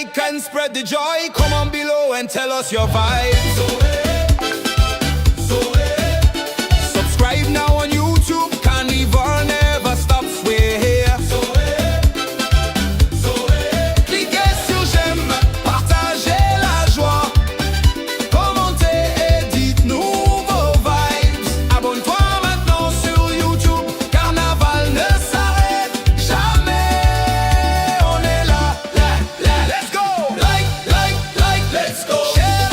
like and spread the joy. Come on below and tell us your vibes. Subscribe now on YouTube. Carnival never stops. We're here. Cliquez sur j'aime, partagez la joie. Commentez et dites-nous vos vibes. Abonne-toi maintenant sur YouTube. Carnaval ne s'arrête jamais. On est là, let's go. Like, let's go. Share,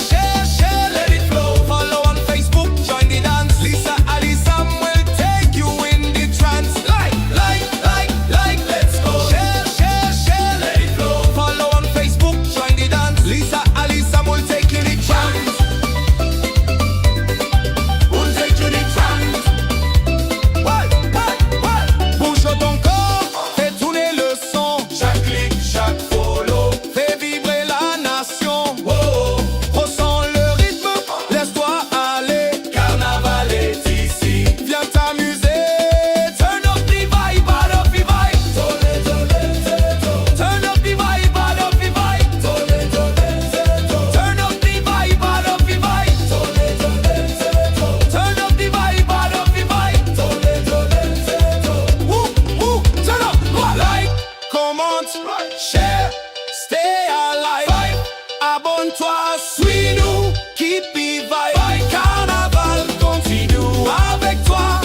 let it flow. Follow on Facebook, join the dance. Lisa, Ali, Sam will take you in the trance. Like, let's go. Share, let it flow. Follow on Facebook, join the dance. Lisa, Ali, Sam will take you in the trance. We'll take you in the trance. Bouge ton corps, fais tourner le son. Chaque clic, chaque follow, fais vibrer la nation. Ressens le rythme, laisse-toi aller. Carnaval est ici, viens t'amuser. Turn up the vibe, out of the vibe. Turn up the vibe, out of the vibe. Turn up the vibe, out of the vibe. Turn up the vibe, out of the vibe. Turn up, like, commente, share, stay alive. Abonne-toi, suis-nous, keep it vibe. Carnaval continue avec toi.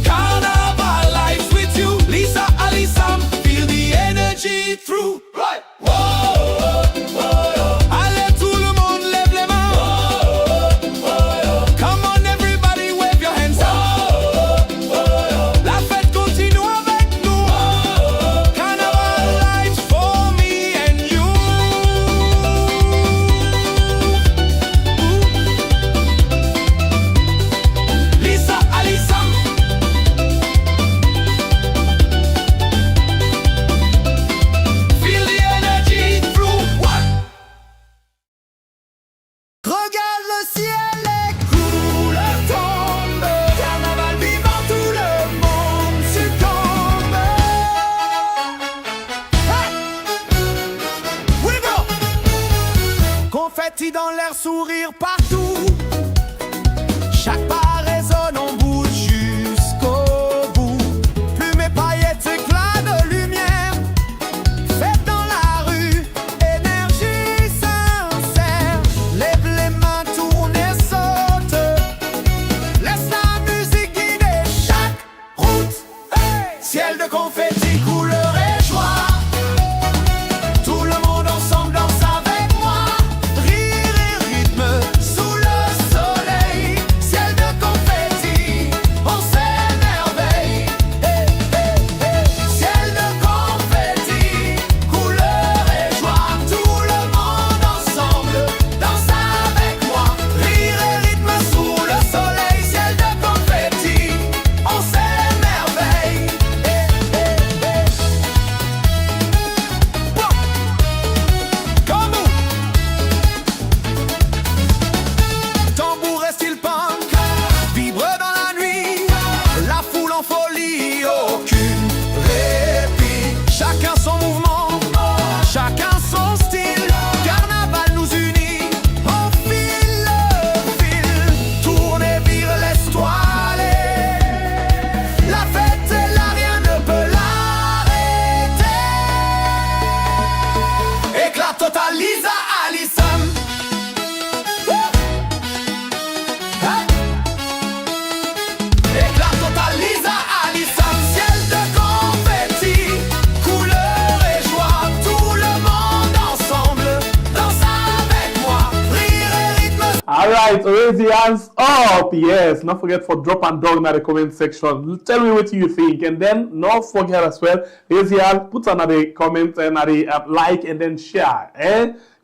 Carnaval life with you. Lisa, Ali, Sam, feel the energy through. Allez, tout le monde, lève les mains. Come on, everybody, wave your hands up. La fête continue avec nous. Carnaval life for me and you. Lisa, Ali, Sam. Feel the energy through. What? Regarde le ciel, les couleurs tombent. Carnaval vivant, tout le monde succombe. Hey! We go! Confetti dans l'air, sourire partout. Chaque pas résonne, on bouge jusqu'au bout. Plumes et paillettes, éclats de lumière. Fête dans la rue, énergie sincère. Lève les mains, tourne et saute. Laisse la musique guider chaque route. Hey! Ciel de confetti, couleur et joie. Tout le monde ensemble danse avec moi. Rire et rythme sous le soleil. Ciel de confetti, on s'émerveille. Hey, hey, hey. Ciel de confetti, couleur et joie. Tout le monde ensemble danse avec moi. Rire et rythme sous le soleil. Ciel de confetti, on s'émerveille. Hey, hey, hey. Wow. Comme nous. Tambour et style punk vibre dans la nuit. La foule en folie, aucune répit. Chacun son mouvement, chacun son style. Carnaval nous unit, on file le fil. Tourne et vire, laisse-toi aller. La fête est là, rien ne peut l'arrêter. Éclat total, Lisa, Ali, Sam. Hey! Éclat total, Lisa, Ali, Sam. Ciel de confetti, couleur et joie. Tout le monde ensemble danse avec moi. Rire et rythme. Alright, raise your hands up. Yes, not forget for drop and down in the comment section. Tell me what you think, and then not forget as well, raise your hand, put another comment and another like, and then share.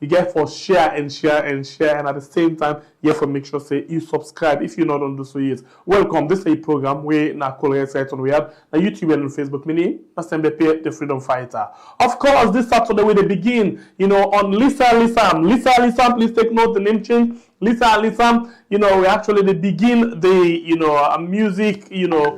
You get for share, and at the same time, you have to make sure say you subscribe if you're not on this yet. Welcome. This is a program where na call site on we have na YouTube and on Facebook. Mini, last time they pay the freedom fighter. Of course, this Saturday we they begin, on Lisa, please take note the name change. Lisa, we actually they begin the music,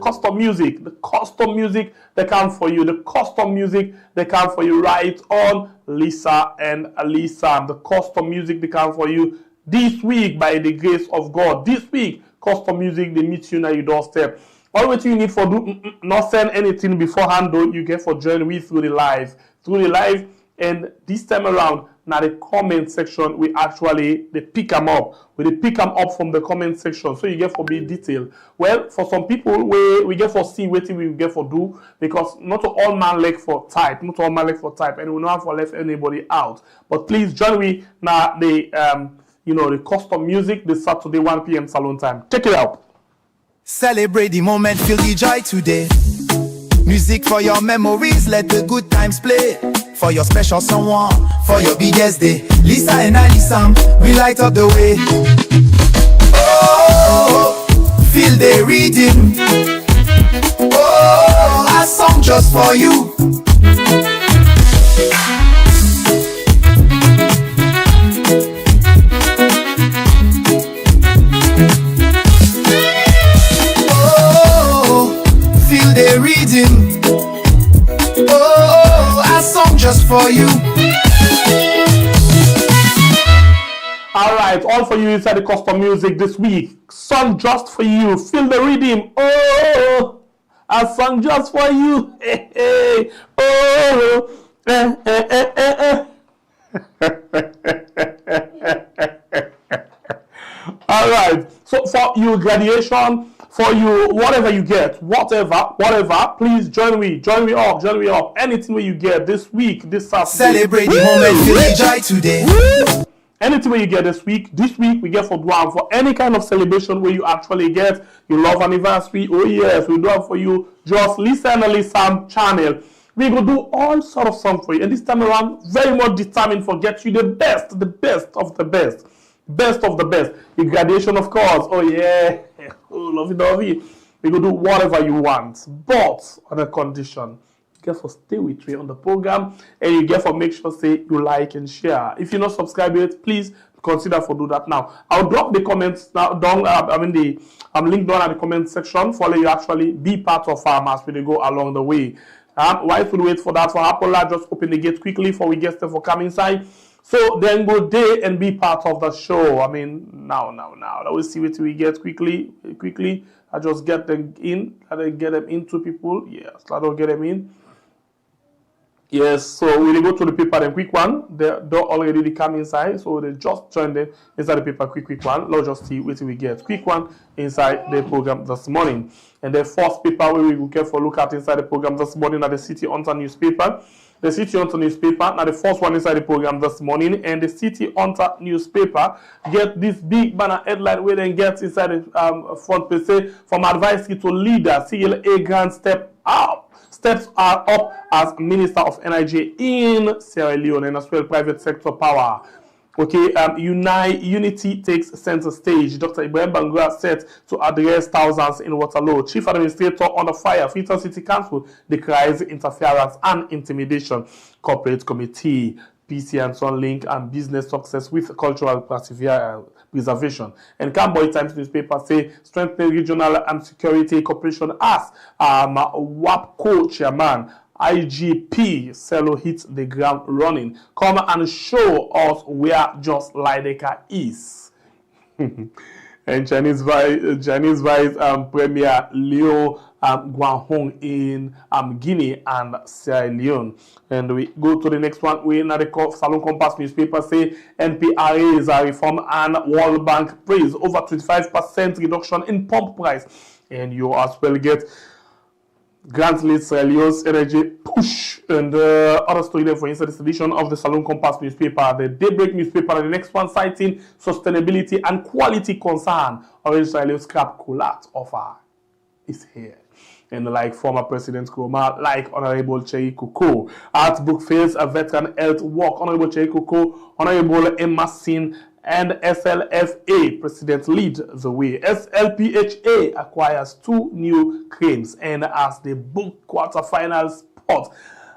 custom music, the custom music they come for you, the custom music they come for you right on Lisa and Lisa. The custom music they come for you this week by the grace of God. This week, custom music they meet you at your doorstep. All what you need for do not send anything beforehand though you get for join with through the live. And this time around, now the comment section, we actually they pick them up. We pick them up from the comment section, so you get for be detailed. Well, for some people, we get for see what we get for do because not all man like for type, and we not have for left anybody out. But please join me now the the custom music this Saturday 1 p.m. salon time. Check it out. Celebrate the moment, feel the joy today. Music for your memories, let the good times play. For your special someone, for your biggest day. Lisa and Alisa, we light up the way. Oh, feel the rhythm. Oh, a song just for you. Oh, feel the rhythm. Just for you. All right, all for you inside the custom music this week. Song just for you. Feel the rhythm. Oh, a song just for you. Hey, hey. Oh, All right. So for you graduation, for you whatever you get, whatever, please join me up. Anything where you get this week, this Saturday. Celebrate the moment, feel the joy today. Anything where you get this week we get for Dwam for any kind of celebration where you actually get your love anniversary. Oh yes, we do it for you. Just listen and listen channel. We go do all sort of something for you, and this time around, very much determined for get you the best of the best. Best of the best. Your graduation, of course. Oh yeah. Oh, lovey. We go do whatever you want. But on a condition. You get for stay with me on the program. And you get for make sure say you like and share. If you're not subscribed yet, please consider for do that now. I'll drop the comments now down. I'm linked down at the comment section for you actually be part of as we go along the way. While we wait for that for Apple, just open the gate quickly for we get there for come inside. So then go there and be part of the show. I mean, now. Let us see what we get quickly. I just get them in. Let me get them into people. Yes, let us get them in. Yes, so we go to the paper, the quick one. They already come inside, so they just joined them inside the paper, quick one. Let's just see what we get. Quick one inside the program this morning. And the first paper we will careful look at inside the program this morning at the City Hunter newspaper. The City Hunter newspaper, now the first one inside the program this morning, and the City Hunter newspaper get this big banner headline where they get inside the front page say, from advisory to leader, CLA Grand Step Up. Steps are up as Minister of Energy in Sierra Leone and as well private sector power. Okay, unity takes center stage. Dr. Ibrahim Bangura set to address thousands in Waterloo. Chief Administrator under fire. Freetown City Council decries interference and intimidation. Corporate Committee, PC and Son link and business success with cultural preservation. And Camboy Times newspaper say strengthening regional and security cooperation as WAPCO chairman. IGP Cello hits the ground running. Come and show us where just Lideka is. And Chinese Vice Premier Leo Guanhong in Guinea and Sierra Leone. And we go to the next one. We in the Salon Compass newspaper say NPRA is a reform and World Bank praise over 25% reduction in pump price. And you as well get Grant leads Sierra Leone's energy push, and other story there for inside this edition of the Salon Compass newspaper. The Daybreak newspaper, the next one citing sustainability and quality concern. Orange Sierra Leone scrap collapse offer is here. And like former President Kroma, like Honorable Chei Kuko. Art book fails a veteran health work. Honorable Chei Kuko, Honorable Emma Sin, and SLFA President lead the way. SLPHA acquires 2 new cranes, and as they book quarterfinal spot,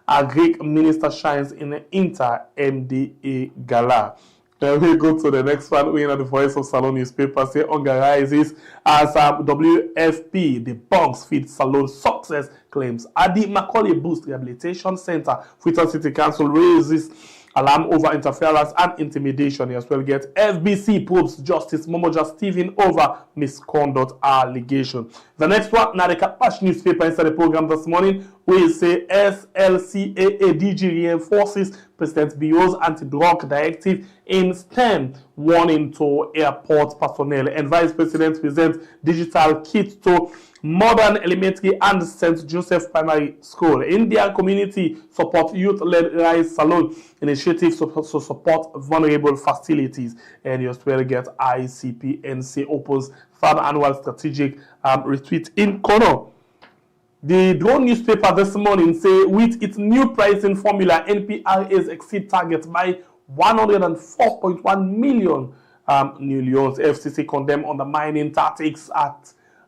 a Greek minister shines in the Inter MDA Gala. Then we go to the next one. We in the Voice of Salon newspaper say Hunger rises as WFP debunks feed salon success claims. Adi Macaulay Boost Rehabilitation Center, Freetown City Council raises alarm over interference and intimidation. You as well get FBC probes Justice Momoja Stephen over misconduct allegation. The next one, now the Catpash newspaper inside the program this morning, we say SLCAADG reinforces President Bio's anti-drug directive in STEM, warning to airport personnel, and Vice President presents digital kit to Modern Elementary and St. Joseph Primary School. Indian community support youth-led Rise Salon initiative to support vulnerable facilities. And you as well get ICPNC opens third annual strategic retreat in Kono. The Drone newspaper this morning say with its new pricing formula, NPRAs exceed target by 104.1 million new loans. FCC condemn undermining tactics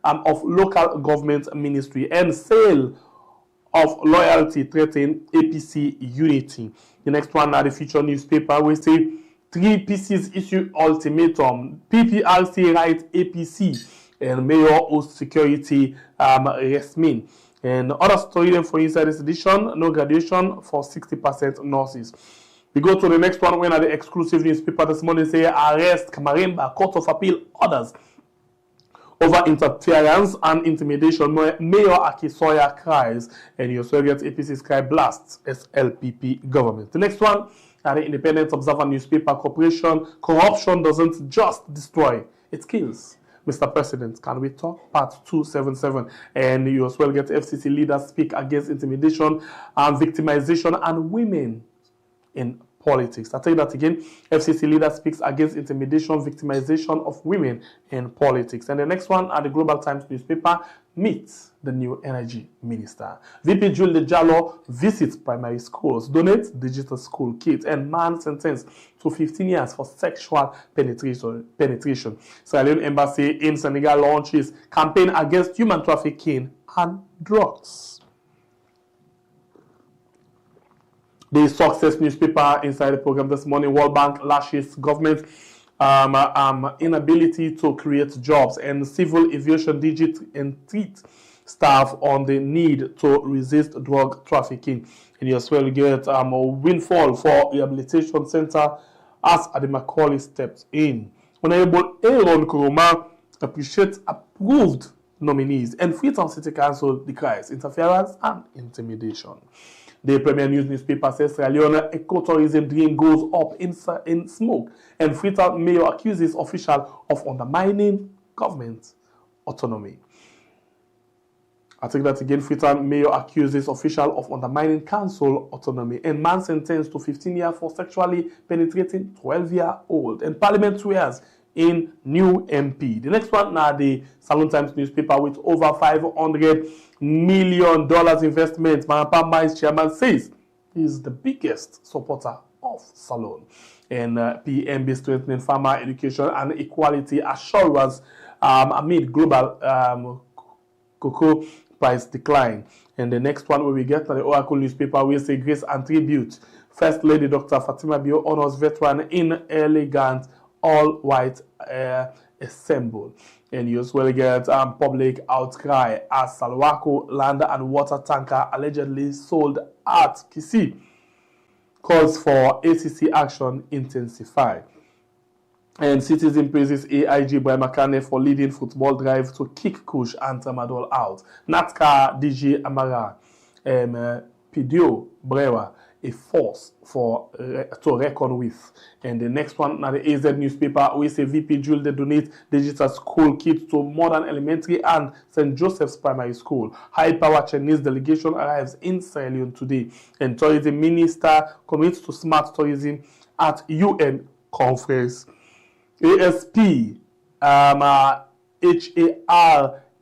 of local government ministry, and sale of loyalty threaten APC unity. The next one are the Future newspaper. We say 3 PCs issue ultimatum. PPRC write APC and Mayor host security Resmin. And other story then for inside this edition, no graduation for 60% nurses. We go to the next one when at the exclusive newspaper this morning say arrest Kamarimba, Court of Appeal orders over interference and intimidation. Mayor Akisoya cries, and you also get APC Sky Blasts SLPP government. The next one are the Independent Observer newspaper. Corruption doesn't just destroy, it kills. Mr. President, can we talk? Part 277. And you as well get FCC leaders speak against intimidation and victimization and women in politics. I'll tell you that again. FCC leader speaks against intimidation, victimization of women in politics. And the next one at the Global Times newspaper, meets the new energy minister. VP Julie Jallo visits primary schools, donates digital school kits, and man sentenced to 15 years for sexual penetration. Sierra Leone Embassy in Senegal launches campaign against human trafficking and drugs. The Success newspaper inside the program this morning, World Bank lashes government inability to create jobs, and civil aviation digit entreat staff on the need to resist drug trafficking. And you as well get a windfall for rehabilitation center as Ademacaulay steps in. Honorable Aaron Kuruma appreciates approved nominees, and Freetown City Council decries interference and intimidation. The Premier News newspaper says Sierra Leone ecotourism dream goes up in smoke, and Freetown mayor accuses official of undermining government autonomy. I take that again. Freetown mayor accuses official of undermining council autonomy, and man sentenced to 15 years for sexually penetrating 12-year-old. And Parliament swears in new MP. The next one now the Salon Times newspaper with over $500 million investment. Manapa Mines chairman says he's the biggest supporter of Salon. And PMB strengthening farmer education and equality assurance amid global cocoa price decline. And the next one where we get to the Oracle newspaper, we say grace and tribute. First Lady Dr. Fatima Bio honors veteran in elegant all-white assemble. And you as well get public outcry as Salwako land and water tanker allegedly sold at Kisi. Calls for ACC action intensify. And citizen praises AIG by Makane for leading football drive to kick Kush and Tramadol out. NATCA DG Amara Pidio Brewa, a force for to reckon with. And the next one, now the AZ newspaper, we say VP Jules they donate digital school kits to Modern Elementary and St. Joseph's Primary School. High power Chinese delegation arrives in Sierra Leone today. And tourism minister commits to smart tourism at UN conference. ASP HAR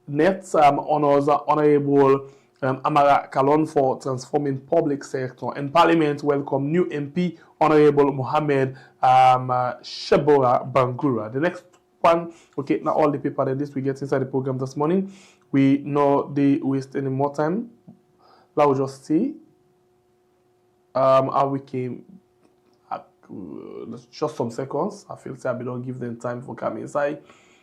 Net honors Honorable Amara Kalon for transforming public sector. And Parliament welcome new MP Honorable Mohammed Shebora Bangura. The next one, okay, now all the paper that this we get inside the program this morning. We know they waste any more time. Let's just see how we came. Just some seconds. I feel say I don't give them time for coming inside.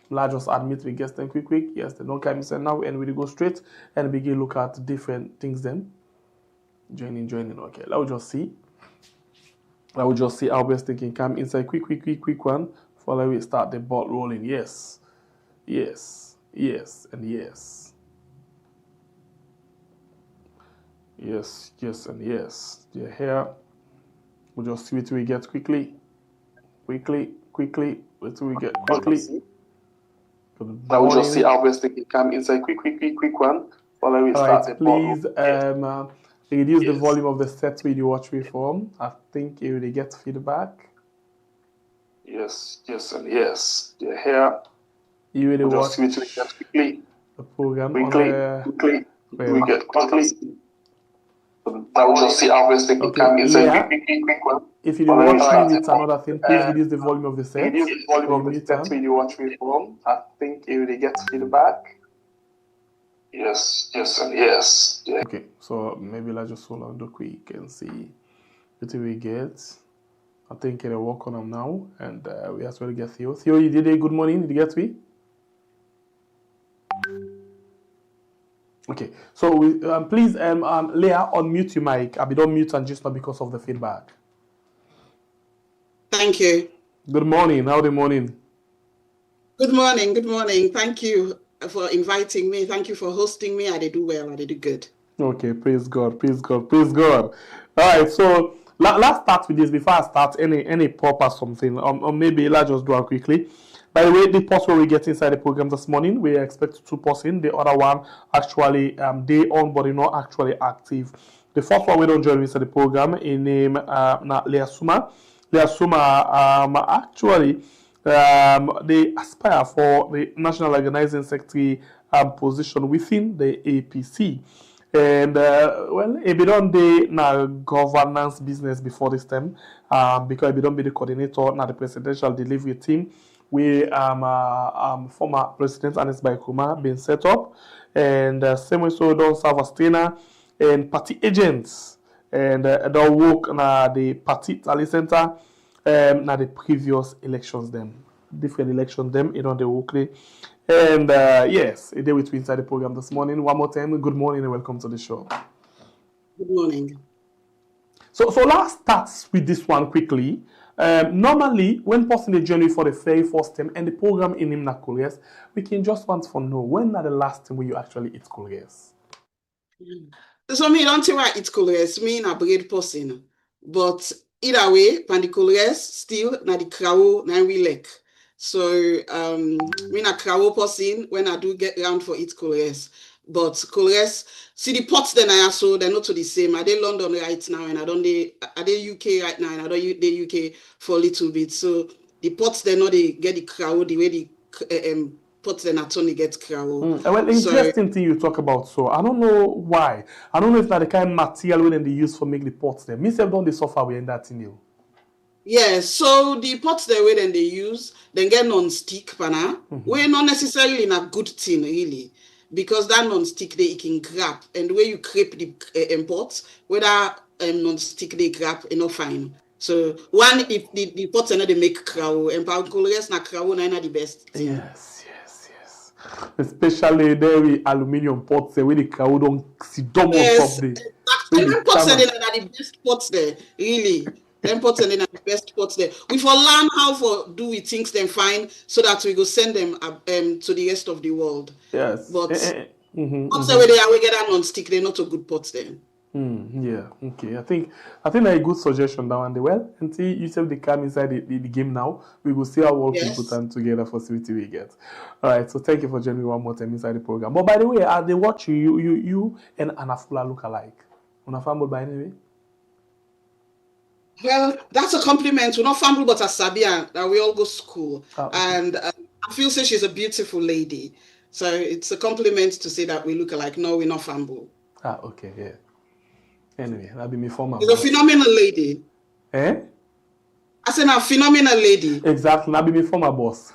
Let's just admit we get them quick. Yes, they don't come inside now, and we go straight and begin look at different things then. Joining. Okay, let's just see. I will just see how best they can come inside. Quick one. Before we start the ball rolling. Yes. Yes. Yes. And yes. Yes. Yes. And yes. They're here. We'll just see what we get quickly. Quickly. What do we get quickly? I will just see how best they can come inside. Quick one. While we start the ball. Please, reduce the volume of the set video watch waveform. I think you will get feedback. Yes, and yes. They're here. You will watch quickly. The program quickly. We get quickly. I will just see how best they can come inside. Quick one. If you watch me, it's another thing. Please reduce the volume of the set. Reduce the volume of the set video watch waveform. I think you will get feedback. Yes, and yes. Yeah. Okay, so maybe let's just hold on the quick and see what we get. I think it'll work on them now, and we as well get Theo. Theo, you did a good morning. Did you get me? Okay, so we, please, Leah, unmute your mic. I'll be done mute and just not because of the feedback. Thank you. Good morning. How's the morning? Good morning. Thank you for inviting me. Thank you for hosting me. I did do well. I did do good. Okay, praise God. All right, so let's start with this before I start any pop or something, or maybe let's just do it quickly. By the way, the post where we get inside the program this morning, we expect 2 posts in. The other one actually day on, but not actually active. The first one we don't join inside the program in name Leah Suma. Leah Suma actually. They aspire for the National Organizing Secretary position within the APC. And, well, it be done the governance business before this time, because it be done be the coordinator, now the presidential delivery team, where former President Anis Baikuma been set up. And same way, so don't serve as trainer and party agents. And they'll work na the party tally center. Now the previous elections different elections you know, the weekly. And yes, a day with me inside the program this morning. One more time, good morning and welcome to the show. Good morning. So let's start with this one quickly. Normally, when posting the journey for the very first time and the program in Imna Couriers, we can just want to know when are the last time when you actually eat couriers? So me don't say why eat couriers, me na bread person. But either way, when the couriers still na the crow na we like. So me na crow person when I do get around for eat couriers. But couriers, see the pots then I so they're not to the same. I dey London right now and I don't dey UK right now and I don't dey UK for a little bit. So the pots they know they get the crow the way the pots then Tony gets crow. Well, interesting thing you talk about. So I don't know why. I don't know if that the kind of material when they use for make the pots there. Me self don't they suffer with that in you. Yeah, so the pots the way then they use, then get non-stick pana. We're not necessarily in a good thing really. Because that non-stick they can grab, and the way you crepe the pots, whether non-stick they grab, not fine. So one, if the pots are not they make crow, and power couriers na crow na the best thing. Yes. Especially there with aluminium pots where the crow don't sit down on top there. And them pots are the best pots there, really. Them pots are the best pots there. We for learn how for do we things them fine so that we go send them to the rest of the world. Yes. But pots where they are we get that non-stick, they're not a good pots then. Yeah. Okay. I think that's a good suggestion that one. Well, until you say they come inside the game now, we will see how all people turn together for see what we get. All right. So thank you for joining me one more time inside the program. But by the way, as they watch you and Anafula look alike. Una fumble by any way? Well, that's a compliment. We're not fumble, but a Sabian that we all go to school, and I feel say she's a beautiful lady. So it's a compliment to say that we look alike. No, we're not fumble. Okay, yeah. Anyway, that'll be me former. She's a phenomenal lady. Eh? I said, a phenomenal lady. Exactly. That'll be me former boss.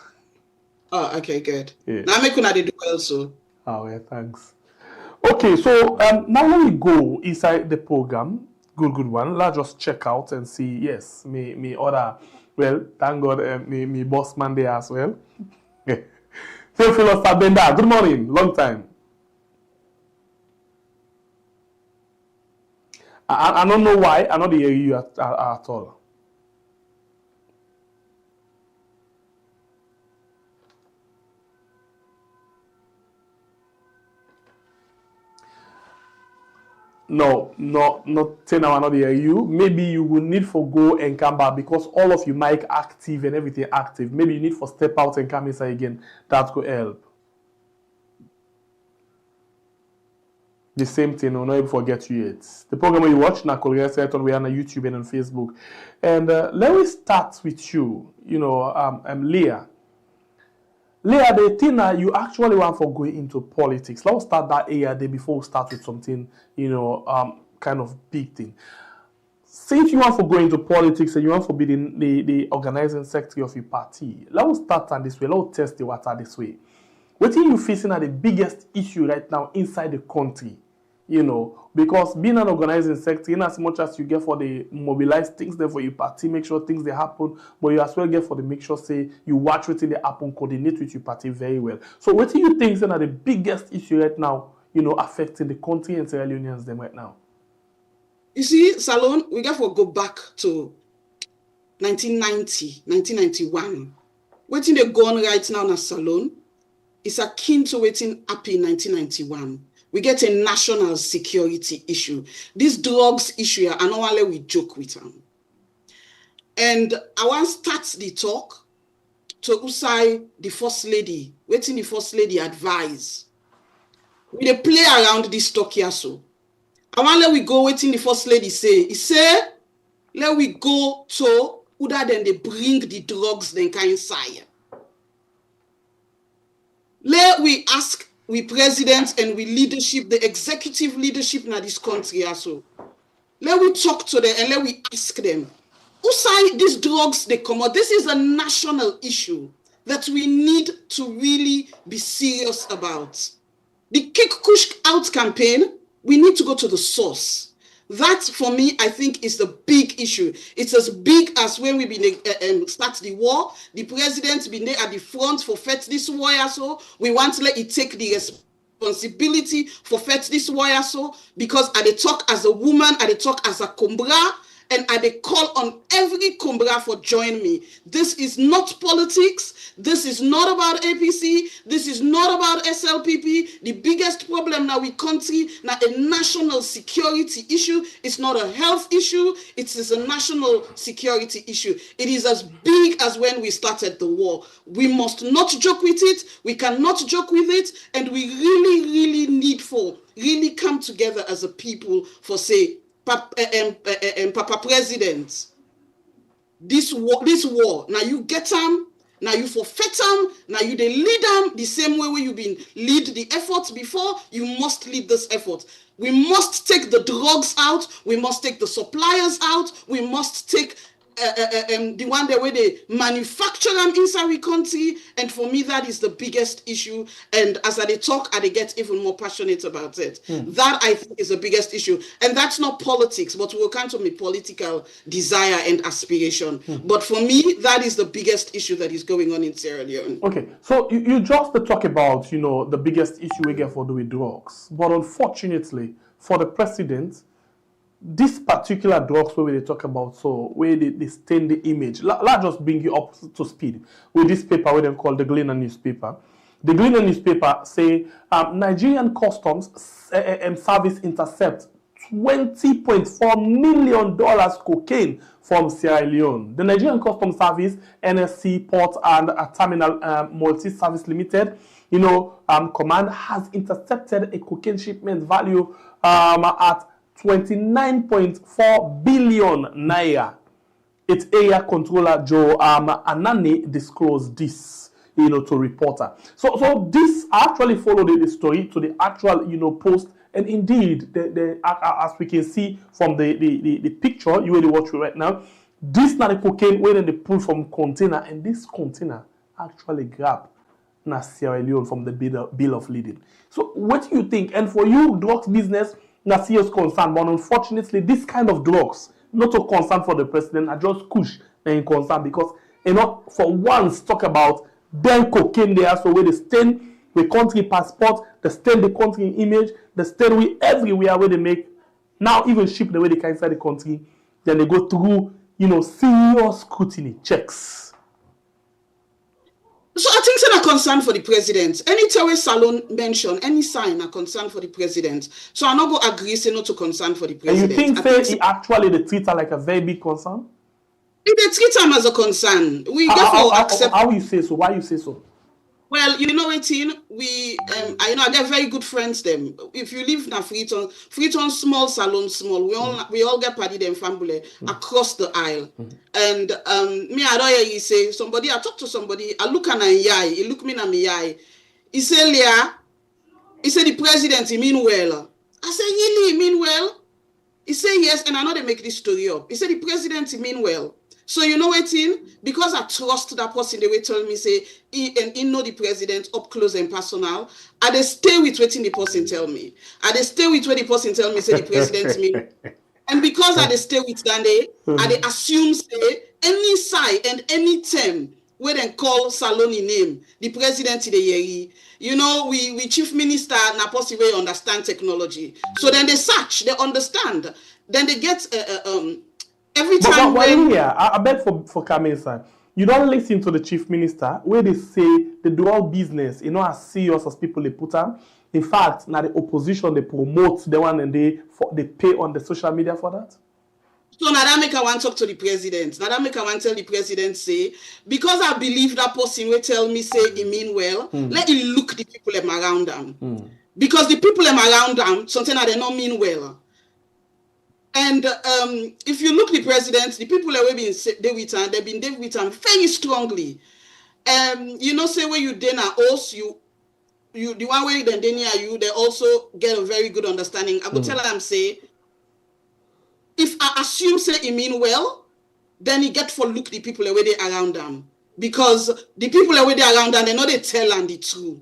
Oh, okay, good. Yeah. Now I'm going to do also. Oh, yeah, thanks. Okay, so now when we go inside the program, good one. Let's just check out and see. Yes, me other. Well, thank God, me boss man there as well. Theophilus Abenda, good morning. Long time. I don't know why. I don't hear you at all. No, not 10 hours, not hear you. Maybe you will need for go and come back because all of you mic active and everything active. Maybe you need for step out and come inside again. That could help. The same thing, we'll not even forget you yet. The program you watch now, we are on YouTube and on Facebook. And let me start with you, Leah. Leah, the thing that you actually want for going into politics. Let's start that area there before we start with something, kind of big thing. Since you want for going into politics and you want for be the organizing secretary of your party, let's start on this way. Let's test the water this way. What are you facing at the biggest issue right now inside the country? Because being an organizing secretary, in as much as you get for the mobilize things there for your party, make sure things they happen, but you as well get for the make sure say you watch what they happen, coordinate with your party very well. So what do you think is the biggest issue right now, affecting the country and Sierra Leoneans them right now? You see, Salon, we got to go back to 1990, 1991. Waiting they gone right now in Salon is akin to waiting up in 1991. We get a national security issue. This drugs issue, I know why we joke with them. And I want to start the talk to Usai, the first lady, waiting the first lady advise. We play around this talk here, so. I want let we go waiting the first lady say. He say, let we go to other than they bring the drugs then can inside. Let we ask we presidents and we leadership, the executive leadership in this country also. Let we talk to them and let we ask them, who say these drugs they come out? This is a national issue that we need to really be serious about. The Kick Kush Out campaign, we need to go to the source. That, for me, I think is the big issue. It's as big as when we start the war. The president been there at the front for fight this war. So we want to let it take the responsibility for fight this war. So because I talk as a woman, I talk as a Kumbra, and I call on every Kumbra for join me. This is not politics. This is not about APC. This is not about SLPP. The biggest problem now with country, now a national security issue. It's not a health issue. It is a national security issue. It is as big as when we started the war. We must not joke with it. We cannot joke with it. And we really, really need for really come together as a people for say, Papa President, this war, now you get them, now you forfeit them, now you they lead them the same way you've been lead the efforts before, you must lead this effort. We must take the drugs out, we must take the suppliers out, we must take the one that way they manufacture them inside the country, and for me that is the biggest issue. And as I talk, I get even more passionate about it. That I think is the biggest issue, and that's not politics, but will come to me political desire and aspiration. But for me, that is the biggest issue that is going on in Sierra Leone. Okay, so you just talk about the biggest issue we get for doing drugs, but unfortunately for the president, this particular drugs where they talk about, so where they stain the image. Let's just bring you up to speed with this paper where they call the Leone newspaper. The Leone newspaper say Nigerian Customs Service intercept $20.4 million cocaine from Sierra Leone. The Nigerian Customs Service, NSC Port and Terminal Multi-Service Limited, command has intercepted a cocaine shipment value at 29.4 billion naira. Its area controller Joe Anani disclosed this, to reporter. So this actually followed the story to the actual, post, and indeed, as we can see from the picture you really watch right now, this not the cocaine where they pull from container, and this container actually grabbed na Sierra Leone from the bill of lading. So what do you think? And for you, drugs business, na serious concern, but unfortunately, this kind of drugs, not a concern for the president, are just push and concern because for once talk about then cocaine there, so where they stain the country passport, they stain the country image, they stain we everywhere where they make now even ship the way they can inside the country, then they go through serious scrutiny checks. So I think it's a concern for the president. Any terrorist salon mention, any sign a concern for the president. So I'm not going to agree say no to concern for the president. And you think he actually the treat her like a very big concern? They treat him as a concern. We accept. How you say so? Why you say so? Well, you know what, we I get very good friends them. If you live in Freetown small salon, small, we all get party them family across the aisle. And me I don't hear you say somebody, I talk to somebody, I look at an eye, he look me na me eye. He say, Leah, he said the president he mean well. I say, really, he mean well? He say yes, and I know they make this story up. He said the president he mean well. So you know what, because I trust that person, they will tell me, say, he know the president up close and personal. I they stay with what the person tell me. I they stay with what the person tell me, say the president me. And because I they stay with Dande, I they assume, say, any side and any term where they call Saloni name, the president the yeri. You know, we chief minister na possibly understand technology. So then they search, they understand. Then they get every time I beg for Kamesa, you don't listen to the chief minister where they say they do all business, you know, as serious as people they put on. In fact, now the opposition they promote the one and they pay on the social media for that. So now that make I want to talk to the president. Now that make I want to tell the president say, because I believe that person will tell me say he mean well, let him look the people around them. Because the people around them, sometimes they don't mean well. And if you look the president, the people that have been there with him, they've been there with him very strongly. You know, say where you then are also you the one way then near you, they also get a very good understanding. I would tell them say, if I assume say he mean well, then he get for look the people where they around them. Because the people where they around them, they know they tell and the truth.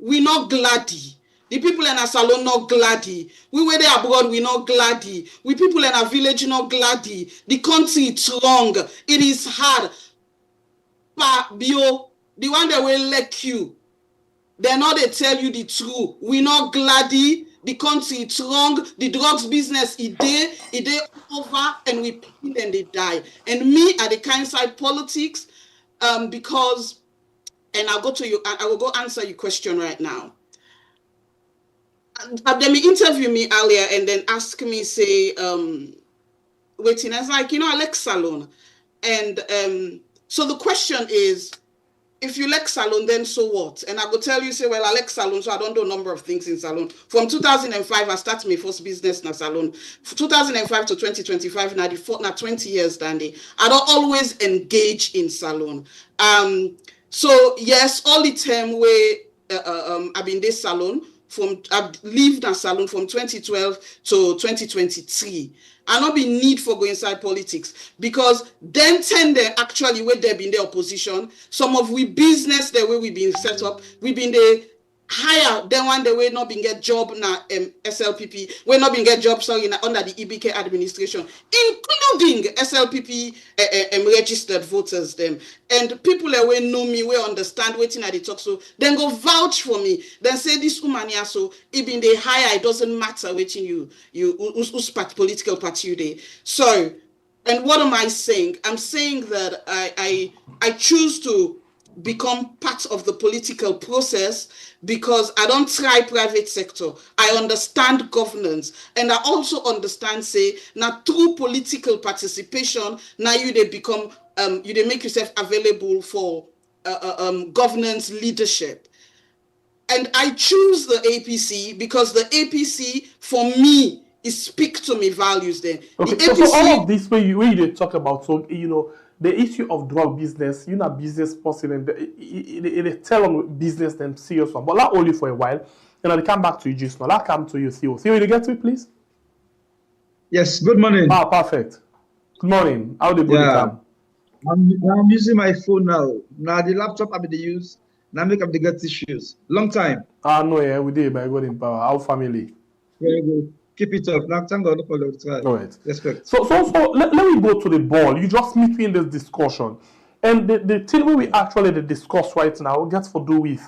We not gladdy. The people in our salon not gladdy. We were there abroad, we not gladdy. We people in our village not gladdy. The country is wrong. It is hard. But Bio, the one that will let you, they know they tell you the truth. We not gladdy. The country is wrong. The drugs business is over, and we kill and they die. And me at the kind side politics, because, and I'll go to you. I will go answer your question right now. They may interview me earlier and then ask me, say, waiting. I was like, you know, I like salon. And so the question is, if you like salon, then so what? And I go tell you, say, well, I like salon, so I don't do a number of things in salon. From 2005, I started my first business in salon. From 2005 to 2025, now 20 years, Dandy. I don't always engage in salon. So yes, all the time where I've been this salon, I've lived in salon from 2012 to 2023. I not be need for go inside politics because then tend actually where they've been the opposition. Some of we business the way we've been set up, we've been the higher than one the way not been get job na SLPP, we not been get job under the EBK administration, including SLPP registered voters them. And people that will know me, will understand waiting at the talk, so then go vouch for me. Then say this woman here, so even the higher, it doesn't matter waiting who's political party you day. So, and what am I saying? I'm saying that I choose to become part of the political process because I don't try private sector. I understand governance, and I also understand, say, now through political participation, now you they become you they make yourself available for governance leadership. And I choose the APC because the APC for me is speak to me values then. Okay, The APC, so all of this where you talk about, so you know, the issue of drug business, you know, business person, and they tell on business them serious one, but not only for a while. And I'll come back to you just now. I'll come to you, Theo. Theo, you get to it, please? Yes, good morning. Ah, perfect. Good morning. How the body come? I'm using my phone now. Now the laptop I'm going to use. Now make up the gut issues. Long time. Ah, no, yeah, we did by God in power. Our family. Very good. Keep it up. Now, thank God for the try. All right. Respect. So let me go to the ball. You just meet me in this discussion. And the thing we actually discuss right now gets to do with,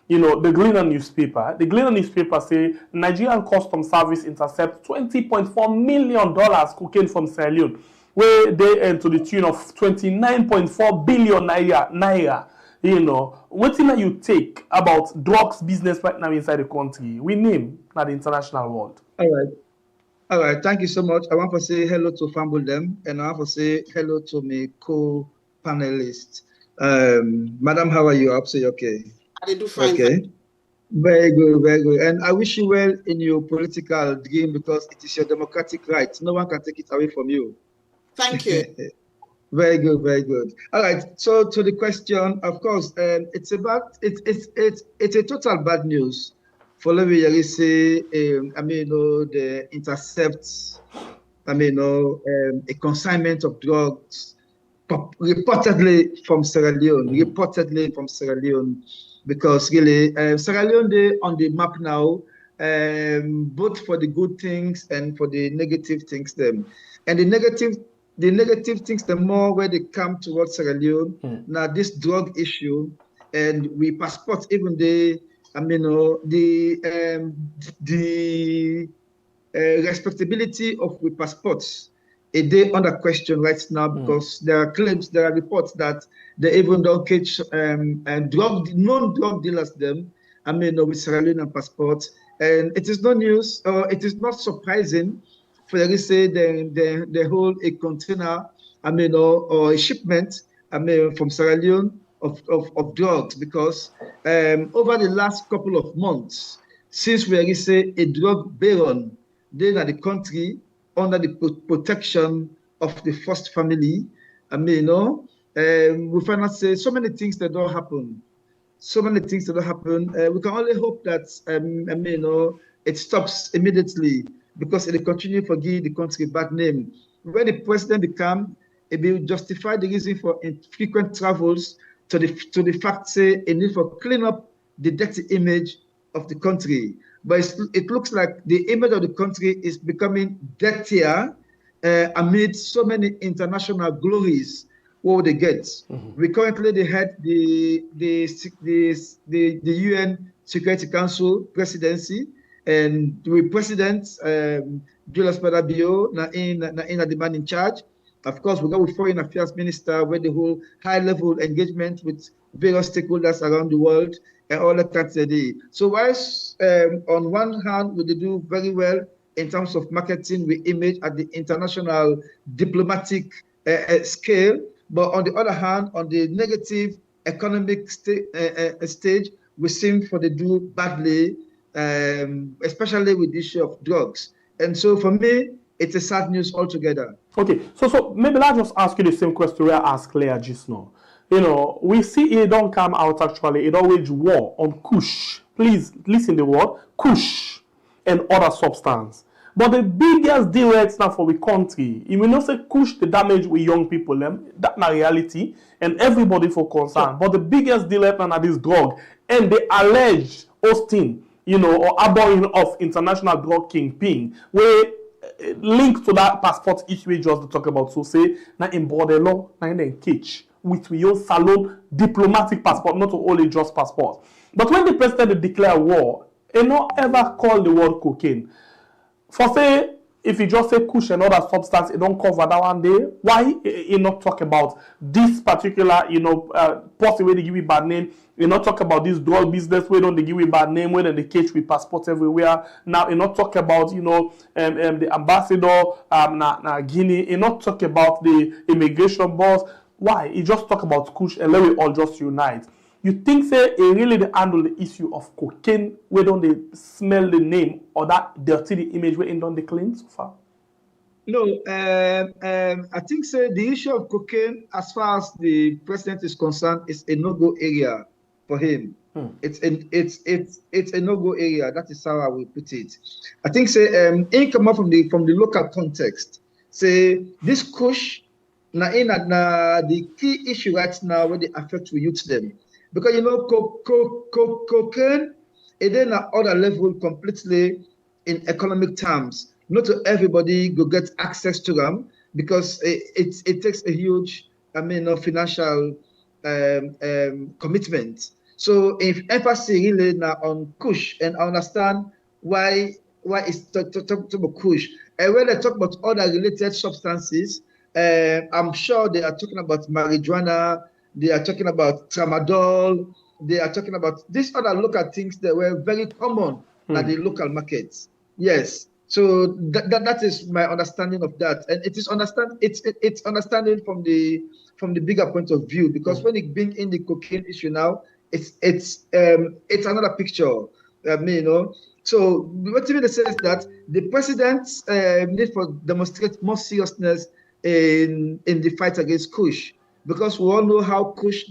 you know, the Gleaner newspaper. The Gleaner newspaper say Nigerian Customs Service intercept $20.4 million cocaine from Sierra Leone, where they earn to the tune of 29.4 billion naira. You know, what thing that you take about drugs business right now inside the country? We name not the international world. All right. All right. Thank you so much. I want to say hello to Fambulem, and I want to say hello to my co-panelists. Madam, how are you? I hope so you're okay. I do fine. Okay. Very good, very good. And I wish you well in your political dream because it is your democratic right. No one can take it away from you. Thank you. Very good, very good. All right. So to the question, of course, it's a total bad news for say, the intercepts, a consignment of drugs reportedly from Sierra Leone, because really Sierra Leone they on the map now, both for the good things and for the negative things them. And the negative things, the more where they come towards Sierra Leone, now this drug issue, and we passport even the respectability of we passports is they under question right now because there are claims, there are reports that they even don't catch non-drug dealers them, with Sierra Leonean passports. And it is no news, or it is not surprising for them to say they hold a container, or a shipment, from Sierra Leone of drugs, because over the last couple of months, since we say a drug baron, then at the country under the protection of the first family, we find out say so many things that don't happen. So many things that don't happen. We can only hope that it stops immediately, because it will continue to give the country a bad name. When the president become, it will justify the reason for infrequent travels to the fact say a need for clean up the dirty image of the country. But it looks like the image of the country is becoming dirtier amid so many international glories what they get. We currently had the UN Security Council presidency, and the president Julius Badabio in the man in charge. Of course, we got with Foreign Affairs Minister, where the whole high-level engagement with various stakeholders around the world and all that today. So whilst on one hand, we do very well in terms of marketing we image at the international diplomatic scale, but on the other hand, on the negative economic stage, we seem for the do badly, especially with the issue of drugs. And so for me, it's a sad news altogether. Okay, so maybe I'll just ask you the same question I asked Leah just now. We see it don't come out actually, it don't wage war on kush. Please listen the word, kush and other substance. But the biggest deal right now for the country, you may not say kush the damage with young people, that's not reality, and everybody for concern. But the biggest deal right now is this drug, and the alleged hosting, or abhorring of international drug kingpin, where linked to that passport issue we just talk about. So say, now in border law, now in catch, with your salon diplomatic passport, not only just passport. But when the president declare war, he not ever call the word cocaine. For say, if you just say kush and other substance, it don't cover that one day. Why he not talk about this particular, person where they give you bad name? You not talk about this drug business where don't they give you bad name, where they catch with passports everywhere. Now you not talk about the ambassador Guinea. You not talk about the immigration boss. Why? He just talk about kush and let we all just unite. You think say he really they handle the issue of cocaine where don't they smell the name or that dirty the image where don't they clean so far? No, I think say the issue of cocaine, as far as the president is concerned, is a no-go area for him. It's a no-go area. That is how I will put it. I think say in come up from the local context. Say this kush the key issue right now where they affect we youth them. Because cocaine is then at other level completely in economic terms. Not everybody go get access to them because it takes a huge financial commitment. So if emphasis really now on kush, and I understand why it's talk about kush. And when they talk about other related substances, I'm sure they are talking about marijuana, they are talking about tramadol, they are talking about these other local things that were very common at the local markets. Yes. So that is my understanding of that, and it is it's understanding from the bigger point of view, because when it being in the cocaine issue now, it's another picture. So what it says that the president need for demonstrate more seriousness in the fight against Kush, because we all know how Kush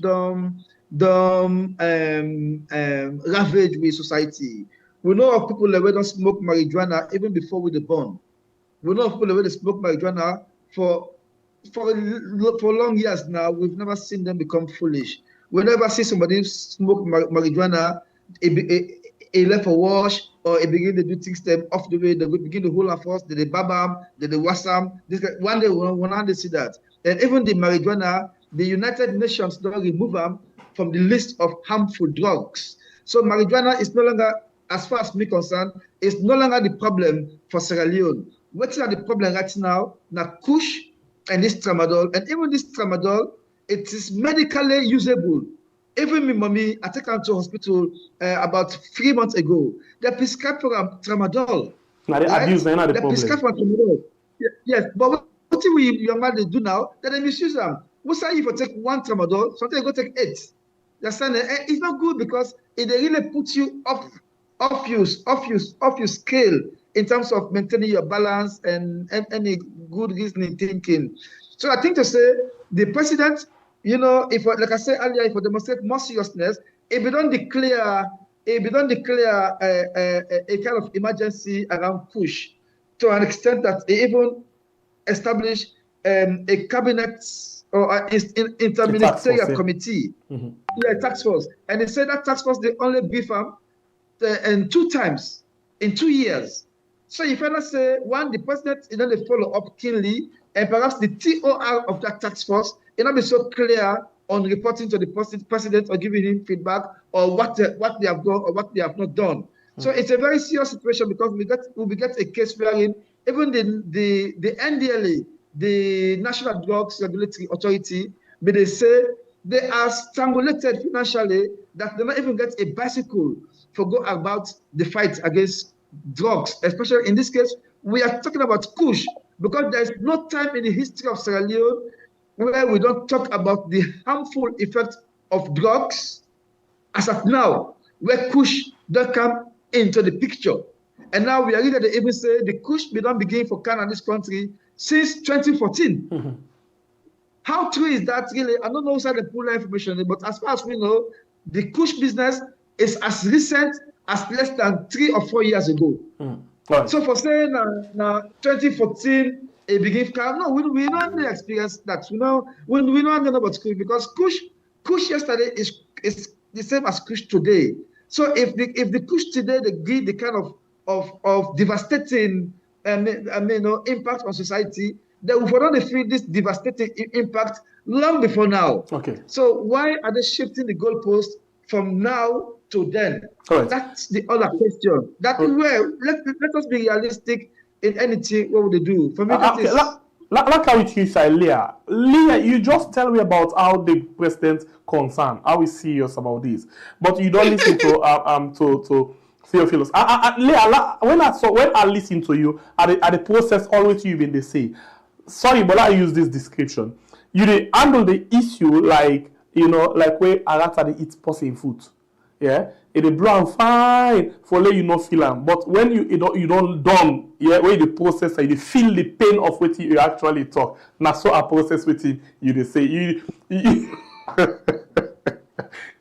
ravage with society. We know of people that don't smoke marijuana even before we were born. We know of people that smoke marijuana for long years now. We've never seen them become foolish. We never see somebody smoke marijuana, he left for wash, or he begin to do things them off the way. They begin to hold up first, they babam, they wasam. One day we see that. And even the marijuana, the United Nations don't remove them from the list of harmful drugs. So marijuana is no longer, as far as me concerned, it's no longer the problem for Sierra Leone. What's the problem right now? Now Kush and this tramadol, and even this tramadol, it is medically usable. Even my mommy, I take her to hospital about 3 months ago. They prescribed for tramadol. Now they abuse the prescribed for tramadol. Yes, but what we young man they do now, that they misuse them. What's that if you take one tramadol, sometimes you go take 8. You understand? It's not good, because it really puts you off your scale in terms of maintaining your balance and any good reasoning thinking. So I think to say the president, if, like I said earlier, if we demonstrate more seriousness, if we don't declare a kind of emergency around Kush, to an extent that they even establish a cabinet or an interministerial committee, task force, and they say that task force they only beef them and 2 times in 2 years. So if I say one, the president is not follow up keenly, and perhaps the TOR of that task force it not be so clear on reporting to the president or giving him feedback or what they have done or what they have not done. So it's a very serious situation, because we get a case wherein even the NDLA, the National Drugs Regulatory Authority, but they say they are strangulated financially that they not even get a bicycle for go about the fight against drugs. Especially in this case, we are talking about Kush, because there is no time in the history of Sierra Leone where we don't talk about the harmful effects of drugs as of now, where Kush don't come into the picture. And now we are ready to even say the Kush don't begin for Canada in this country since 2014. How true is that really? I don't know how they pull that information, but as far as we know, the Kush business is as recent as less than 3 or 4 years ago. Right. So for saying now 2014, it begins. No, we don't experience that. We don't know about Kush, because Kush yesterday is the same as Kush today. So if the Kush today they give the kind of devastating impact on society, they will not feel this devastating impact long before now. Okay. So why are they shifting the goalpost from now to then? Right. That's the other question. That let us be realistic in anything. What would they do? For me, that is. Like how it is, Leah. Leah, you just tell me about how the president's concerned, how he's serious about this, but you don't listen to Theophilus. Leah, when I listen to you, at the process, always you even they say, sorry, but I use this description. You they handle the issue like where Arata they eat person food. Yeah, it is brown fine for let you not feel them. But when you don't done, yeah, when the process you feel the pain of what you actually talk. Now so a process with it, you say you it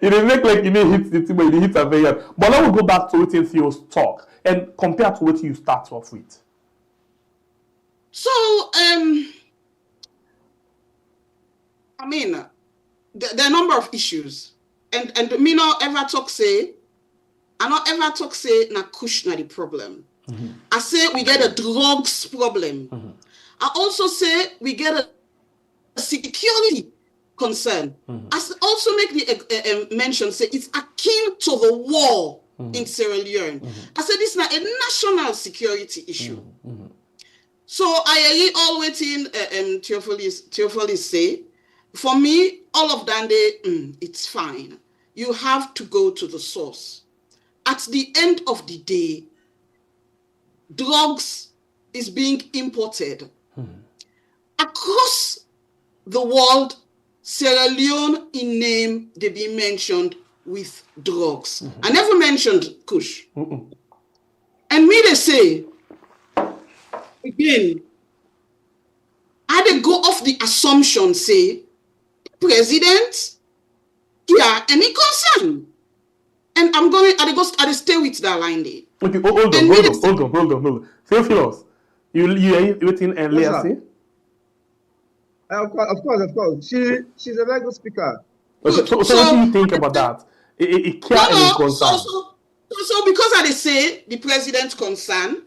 make like you hit the thing, but you hit a very hard. But let me go back to what Theo's talk and compare to what you start off with. So I mean, there are a number of issues. And me not ever talk say na Kush na the problem. I say we get a drugs problem. I also say we get a security concern. I also make the mention say it's akin to the war in Sierra Leone. I said this is not a national security issue. So I all waiting Theophilus say for me, all of that, it's fine. You have to go to the source. At the end of the day, drugs is being imported across the world. Sierra Leone in name, they be mentioned with drugs. I never mentioned Kush. And me, they say, again, I they go off the assumption, say, president, yeah, any concern. And I'm going, I stay with that line there. Okay, hold on. Theophilus, you are waiting and Leah say? Of course. She's a very good speaker. Okay, so what do you think about that? It can't any concern. So because I say the president's concern,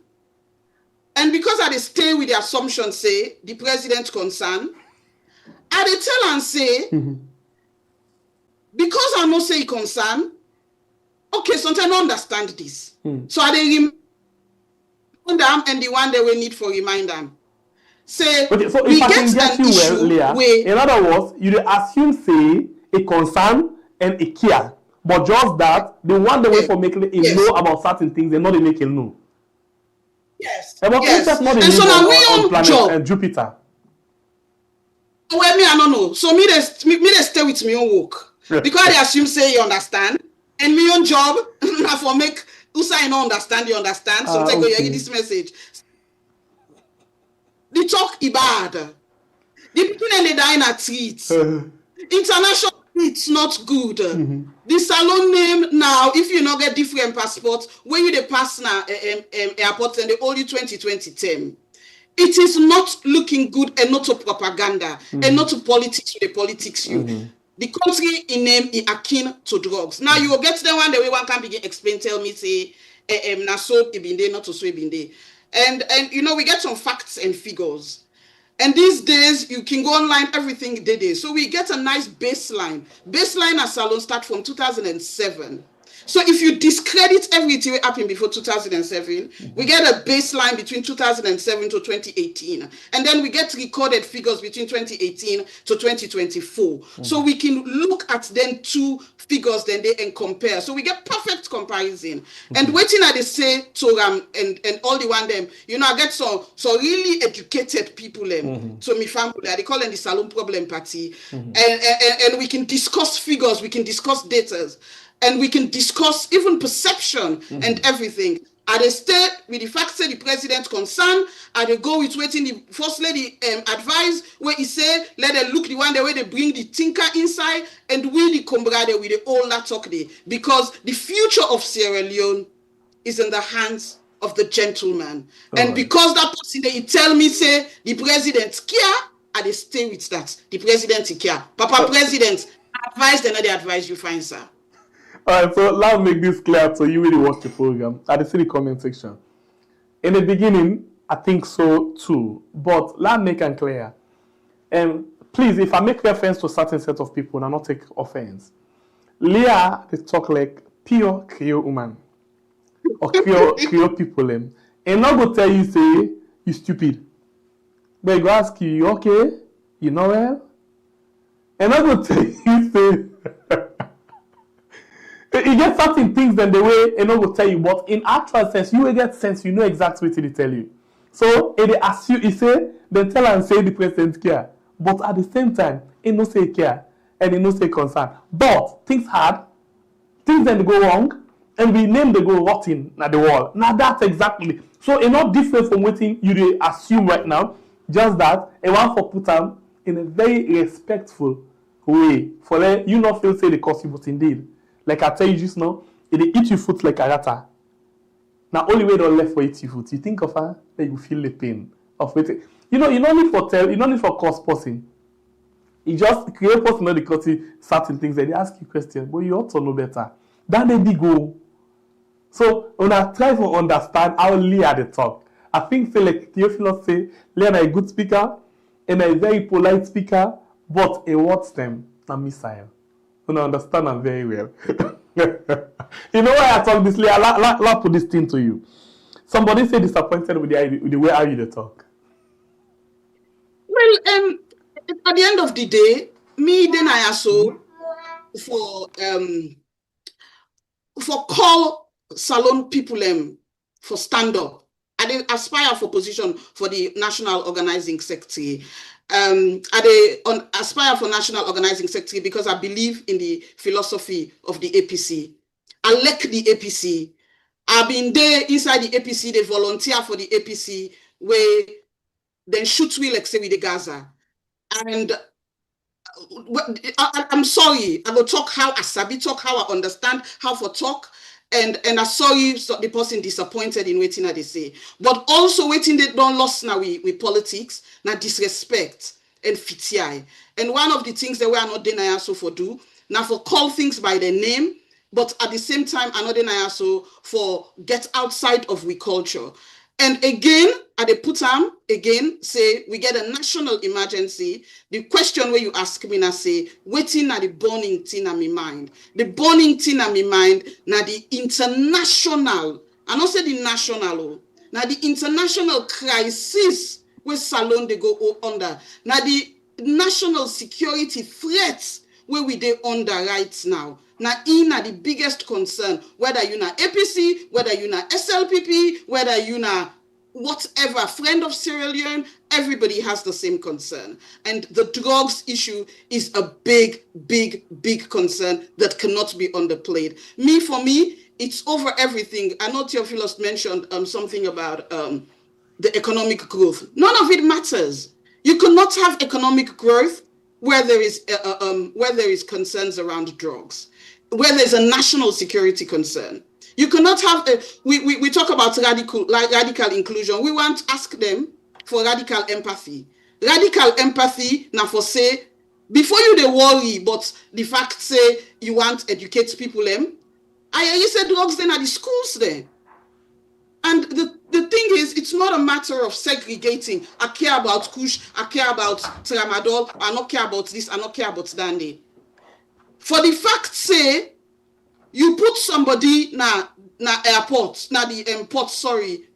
and because I stay with the assumption, say the president's concern, I tell and say, because I know say concern, okay, sometimes I don't understand this. So I remind them, and the one they will need for remind them. Say, okay, so if I can get you well, Leah, in other words, you assume say a concern and a care, but just that the one the way for making it know about certain things, they're not the make it know. Yes. About yes. Not and so now we on planet job. And Jupiter. Well, me I don't know. So me they stay with me on work because they assume say you understand, and me on job for make Usa no understand you understand. So take you this message. The talk ibad. The people in the dine at treats. International it's not good. The salon name now, if you not get different passports, when you the pass now airport and they only 2020 term. It is not looking good and not to propaganda and not to politics with the politics you. The country in name is akin to drugs. Now you will get the one the way one can begin explain, tell me say na so it been there, not to so it been there. And you know, we get some facts and figures. And these days, you can go online, everything they did. So we get a nice baseline. Baseline at Salon start from 2007. So if you discredit everything that happened before 2007, we get a baseline between 2007 to 2018. And then we get recorded figures between 2018 to 2024. So we can look at then two figures then they and compare. So we get perfect comparison. And waiting at the say to and all the one them, you know, I get so really educated people so me family, they call them the Salon Problem Party. And we can discuss figures, we can discuss data. And we can discuss even perception and everything. At the state, with the fact that the president's concern, at the go with waiting the first lady advice, where he say, let them look the one the way they bring the thinker inside, and we the comrade with the all that talk there. Because the future of Sierra Leone is in the hands of the gentleman. And because that person they tell me say the president care, I they stay with that. The president care. Papa president, advise then they advise you fine, sir. All right, so let's make this clear so you really watch the program. I see the comment section. In the beginning, I think so too, but let's make it clear. And please, if I make reference to a certain set of people, and I not take offense. Leah, they talk like pure Creole woman or Creole people, and not go tell you say you stupid, but go ask you okay, you know well, and not go tell you say. You get certain things then the way and I will tell you, but in actual sense, you will get sense, you know exactly what they tell you. So if they ask you, say, they tell and say the president care. But at the same time, he no say care and he no say concern. But things hard, things then go wrong, and we name they go rotten at the wall. Now that's exactly. So it's not different from what you assume right now, just that I want for put them in a very respectful way. For let you not feel say the cost you, but indeed. Like I tell you just now, it eat your foot like a rata. Now only way don't left for eat your foot. You think of her, then you feel the pain of waiting. You know, you don't need for tell, you don't need for cost person. You just create person know the cost certain things and they ask you questions, but you ought to know better. Then they go. So when I try to understand how Leah they talk, I think say like Theophilus say, Leah a good speaker and a very polite speaker, but a words them a missile. You understand them very well. You know why I talk this? I'll put this thing to you. Somebody say disappointed with the way how you talk. Well, at the end of the day, me then I also for call salon people for stand up. I dey aspire for position for the national organizing secretary. I aspire for national organizing secretary because I believe in the philosophy of the APC. I like the APC. I've been there inside the APC, they volunteer for the APC, where then shoot we like say with the Gaza. And I'm sorry, I will talk how I sabi talk, how I understand how for talk. And I'm sorry so the person disappointed in waiting that they say. But also waiting they don't lost now with politics, now disrespect and fiti. And one of the things that we are not denying also for do, now for call things by their name, but at the same time, I'm not denying also for get outside of we culture. And again, at the put again, say we get a national emergency. The question where you ask me now say, waiting at the burning thing in my mind. The burning thing in my mind, now the international, I not say the national, now the international crisis where Salon they go under. Now the national security threats where we they under right now. Now, the biggest concern, whether you're na APC, whether you're na SLPP, whether you're na whatever, friend of Sierra Leone, everybody has the same concern. And the drugs issue is a big, big, big concern that cannot be underplayed. For me, it's over everything. I know Theophilus mentioned something about the economic growth. None of it matters. You cannot have economic growth where there is concerns around drugs, where there's a national security concern. You cannot have we talk about radical inclusion. We want to ask them for radical empathy. Radical empathy now for say before you they worry, but the fact say you want to educate people you said drugs then at the schools there. And the thing is, it's not a matter of segregating. I care about Kush, I care about Tramadol, I not care about this, I not care about Dandy. For the fact say, you put somebody na airport, na the port, sorry,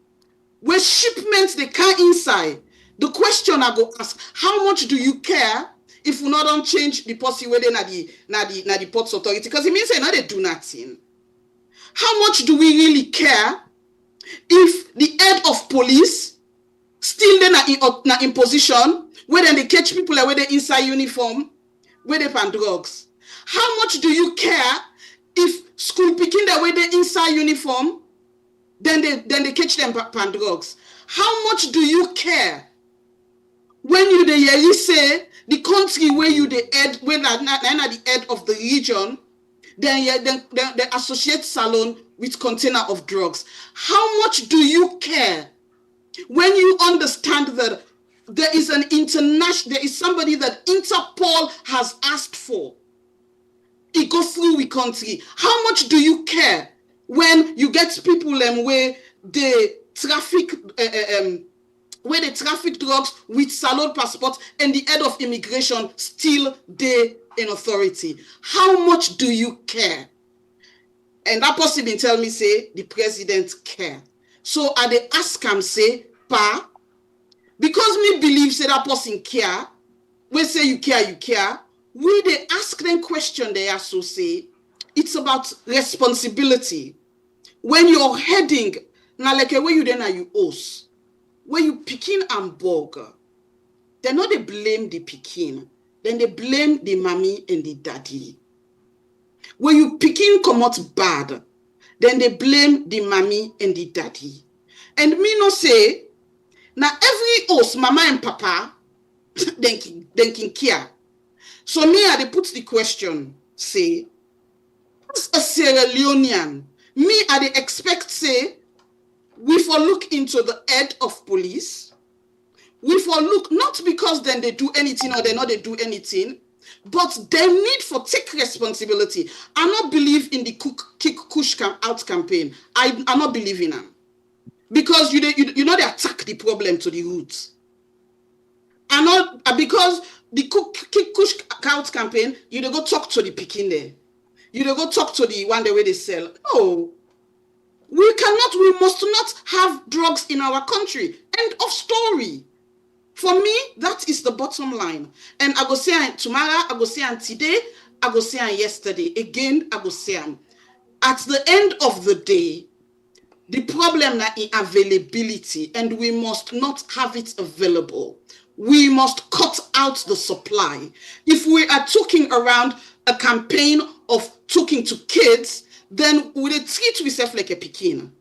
where shipments they can't inside. The question I go ask, how much do you care if we not don't change the policy where they na the ports authority? Because it means they do nothing. How much do we really care if the head of police still then in position where then they catch people where they inside uniform, where they pan drugs? How much do you care if school picking the way they inside uniform, then they catch them pan drugs? How much do you care when you say the country where you the head, when the head of the region, then they associate Salon with container of drugs? How much do you care when you understand that there is somebody that Interpol has asked for? It goes through the country. How much do you care when you get people where they traffic drugs with Salon passport and the head of immigration still there in authority? How much do you care? And that person been tell me say the president care. So I they ask him say, pa, because me believe say that person care, we say you care, we they ask them question they also say, it's about responsibility. When you're heading, now like where you then are you host, where you picking and burger, they not they blame the picking, then they blame the mommy and the daddy. When you picking come out bad, then they blame the mommy and the daddy. And me no say, now every host, mama and papa, then can care. So me, I they put the question, say, as a Sierra Leonean, me, I they expect, say, we for look into the head of police, we for look, not because then they do anything or they not they do anything, but they need for take responsibility. I not believe in the kick Kush out campaign. I not believe in them. Because you know they attack the problem to the roots. And not because the kick Kush out campaign, you go talk to the picking there. You go talk to the one the way they sell. No. We must not have drugs in our country. End of story. For me, that is the bottom line. And I go say tomorrow, I go say today, I go say yesterday. Again, I go say at the end of the day, the problem is availability, and we must not have it available. We must cut out the supply. If we are talking around a campaign of talking to kids, then we treat ourselves like a pikin.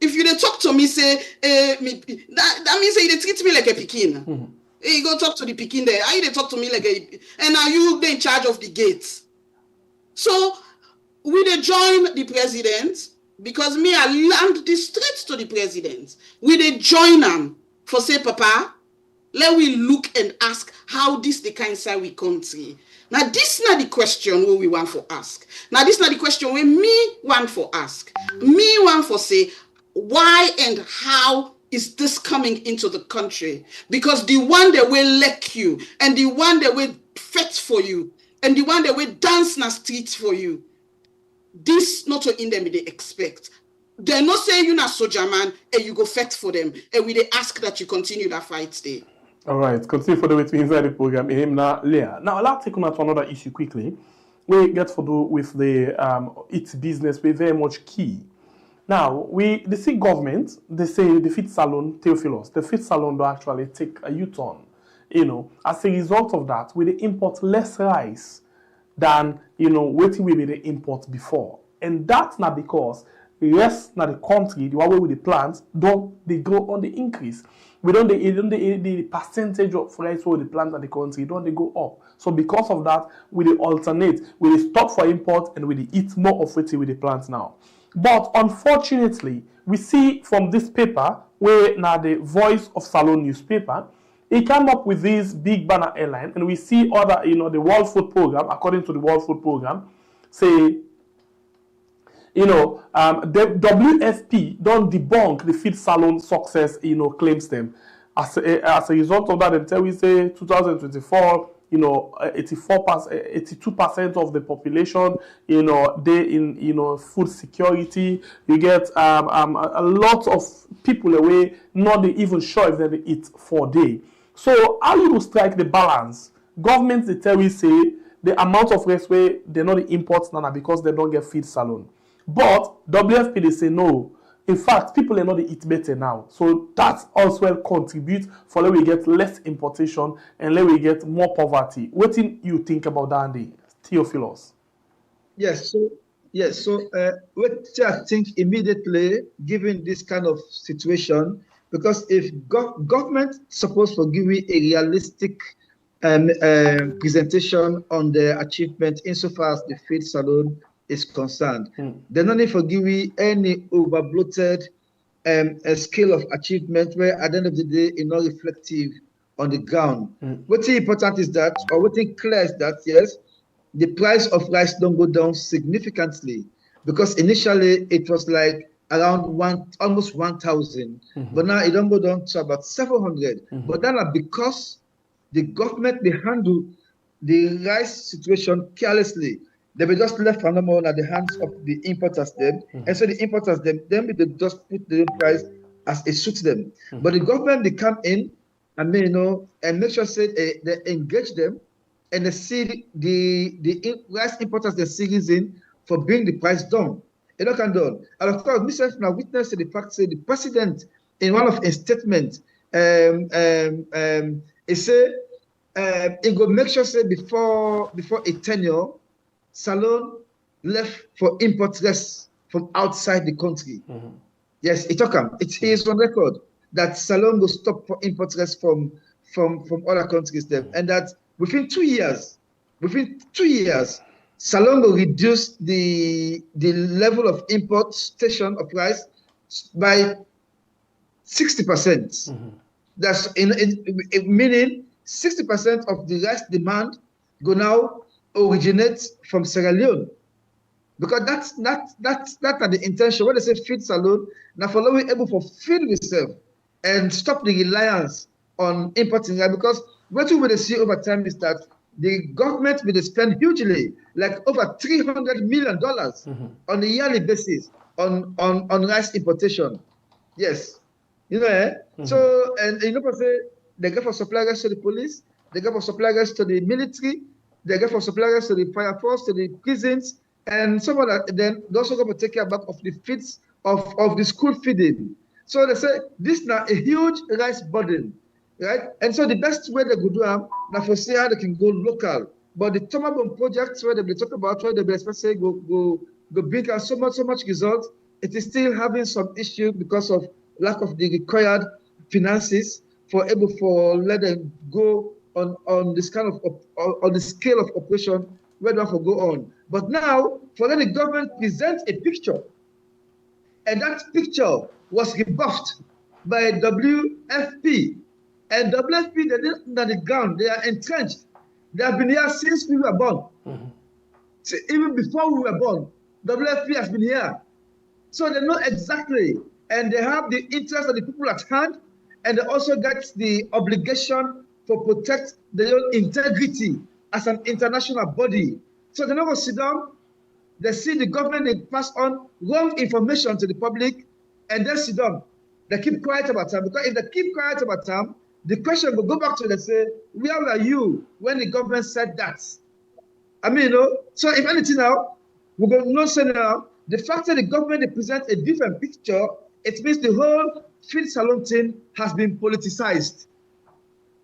If you talk to me, say, that means say you treat me like a pikin. Mm-hmm. You go talk to the pikin there. How you talk to me like a, and are you in charge of the gates? So we join the president, because me I land the streets to the president. We join them for say, Papa, let we look and ask how this the kind of we country. Now this not the question what we want for ask. Now this not the question where me want for ask. Me want for say, why and how is this coming into the country? Because the one that will lick you, and the one that will fight for you, and the one that will dance in the streets for you, this not to in them they expect. They're not saying you're not soldier man and you go fight for them, and we they ask that you continue that fight there. All right, continue for the way to inside the program. Now, let's take on to another issue quickly. We get to do with the its business. We're very much key. Now, the state government, they say the feed salon, Theophilus, the feed salon do actually take a U-turn. As a result of that, we import less rice than, what we did import before. And that's not because the rest of the country, the way with the plants, they grow on the increase. The percentage of rice with the plants in the country, they go up. So because of that, we alternate, we stop for import and we eat more of it with the plants now. But unfortunately, we see from this paper, where now the Voice of Salon newspaper, it came up with this big banner airline, and we see other, the World Food Program, according to the World Food Program, say, the WFP don't debunk the feed salon success, claims them. As a result of that, until we say 2024, 82% of the population, they in, food security. You get a lot of people away, not even sure if they eat for a day. So how you strike the balance? Governments, they tell you say the amount of rice where they're not the imports now because they don't get feed salon. But WFP, they say no. In fact, people are not eat better now. So that also contributes for let we get less importation and let we get more poverty. What do you think about that, Andy? Theophilus? Yes. So what I think immediately, given this kind of situation, because if government supposed to give you a realistic presentation on the achievement insofar as the feed salon is concerned. They don't need to give you any over-bloated scale of achievement where at the end of the day it's not reflective on the ground. What's important is that, or what's clear is that, yes, the price of rice don't go down significantly, because initially it was like around almost 1,000, but now it don't go down to about 700. But that's because the government they handle the rice situation carelessly. They were just left phenomenon at the hands of the importers them, and so the importers them they just put the price as it suits them. But the government they come in and and make sure say they engage them, and they see the rice importers they see reason for bringing the price down. It not can done. And of course, myself now witness the fact say the president in one of his statements he say he go make sure say before a tenure, salon left for import rice from outside the country. Yes, it is on record that salon will stop for import rice from other countries there, and that within 2 years, salon will reduce the level of importation of rice by 60%. That's meaning 60% of the rice demand go now originates from Sierra Leone, because that's not the intention. When they say feed salon, now for we able for feed ourselves and stop the reliance on importing rice, because what we will see over time is that the government will spend hugely, like over $300 million on a yearly basis on rice importation. Yes, So and per se, they go for suppliers to the police, they go for suppliers to the military, they go for suppliers to the fire force, to the prisons, and some of that. Then they also go to take care back of the feeds of the school feeding. So they say this now a huge rice burden, right? And so the best way they could do now for see how they can go local. But the Tomabon projects where they talk about where they be expected go bring out so much results, it is still having some issue because of lack of the required finances for let them go on this kind of on the scale of operation where they have to go on. But now for let the government present a picture, and that picture was rebuffed by WFP. And WFP, they're not on the ground, they are entrenched. They have been here since we were born. So even before we were born, WFP has been here. So they know exactly, and they have the interest of the people at hand, and they also get the obligation to protect their own integrity as an international body. So they never sit down, they see the government, they pass on wrong information to the public, and then sit down. They keep quiet about time, because if they keep quiet about time, the question will go back to them, say, where were you when the government said that? I mean, so if anything now, we're going to know say now, the fact that the government presents a different picture, it means the whole field salon thing has been politicized.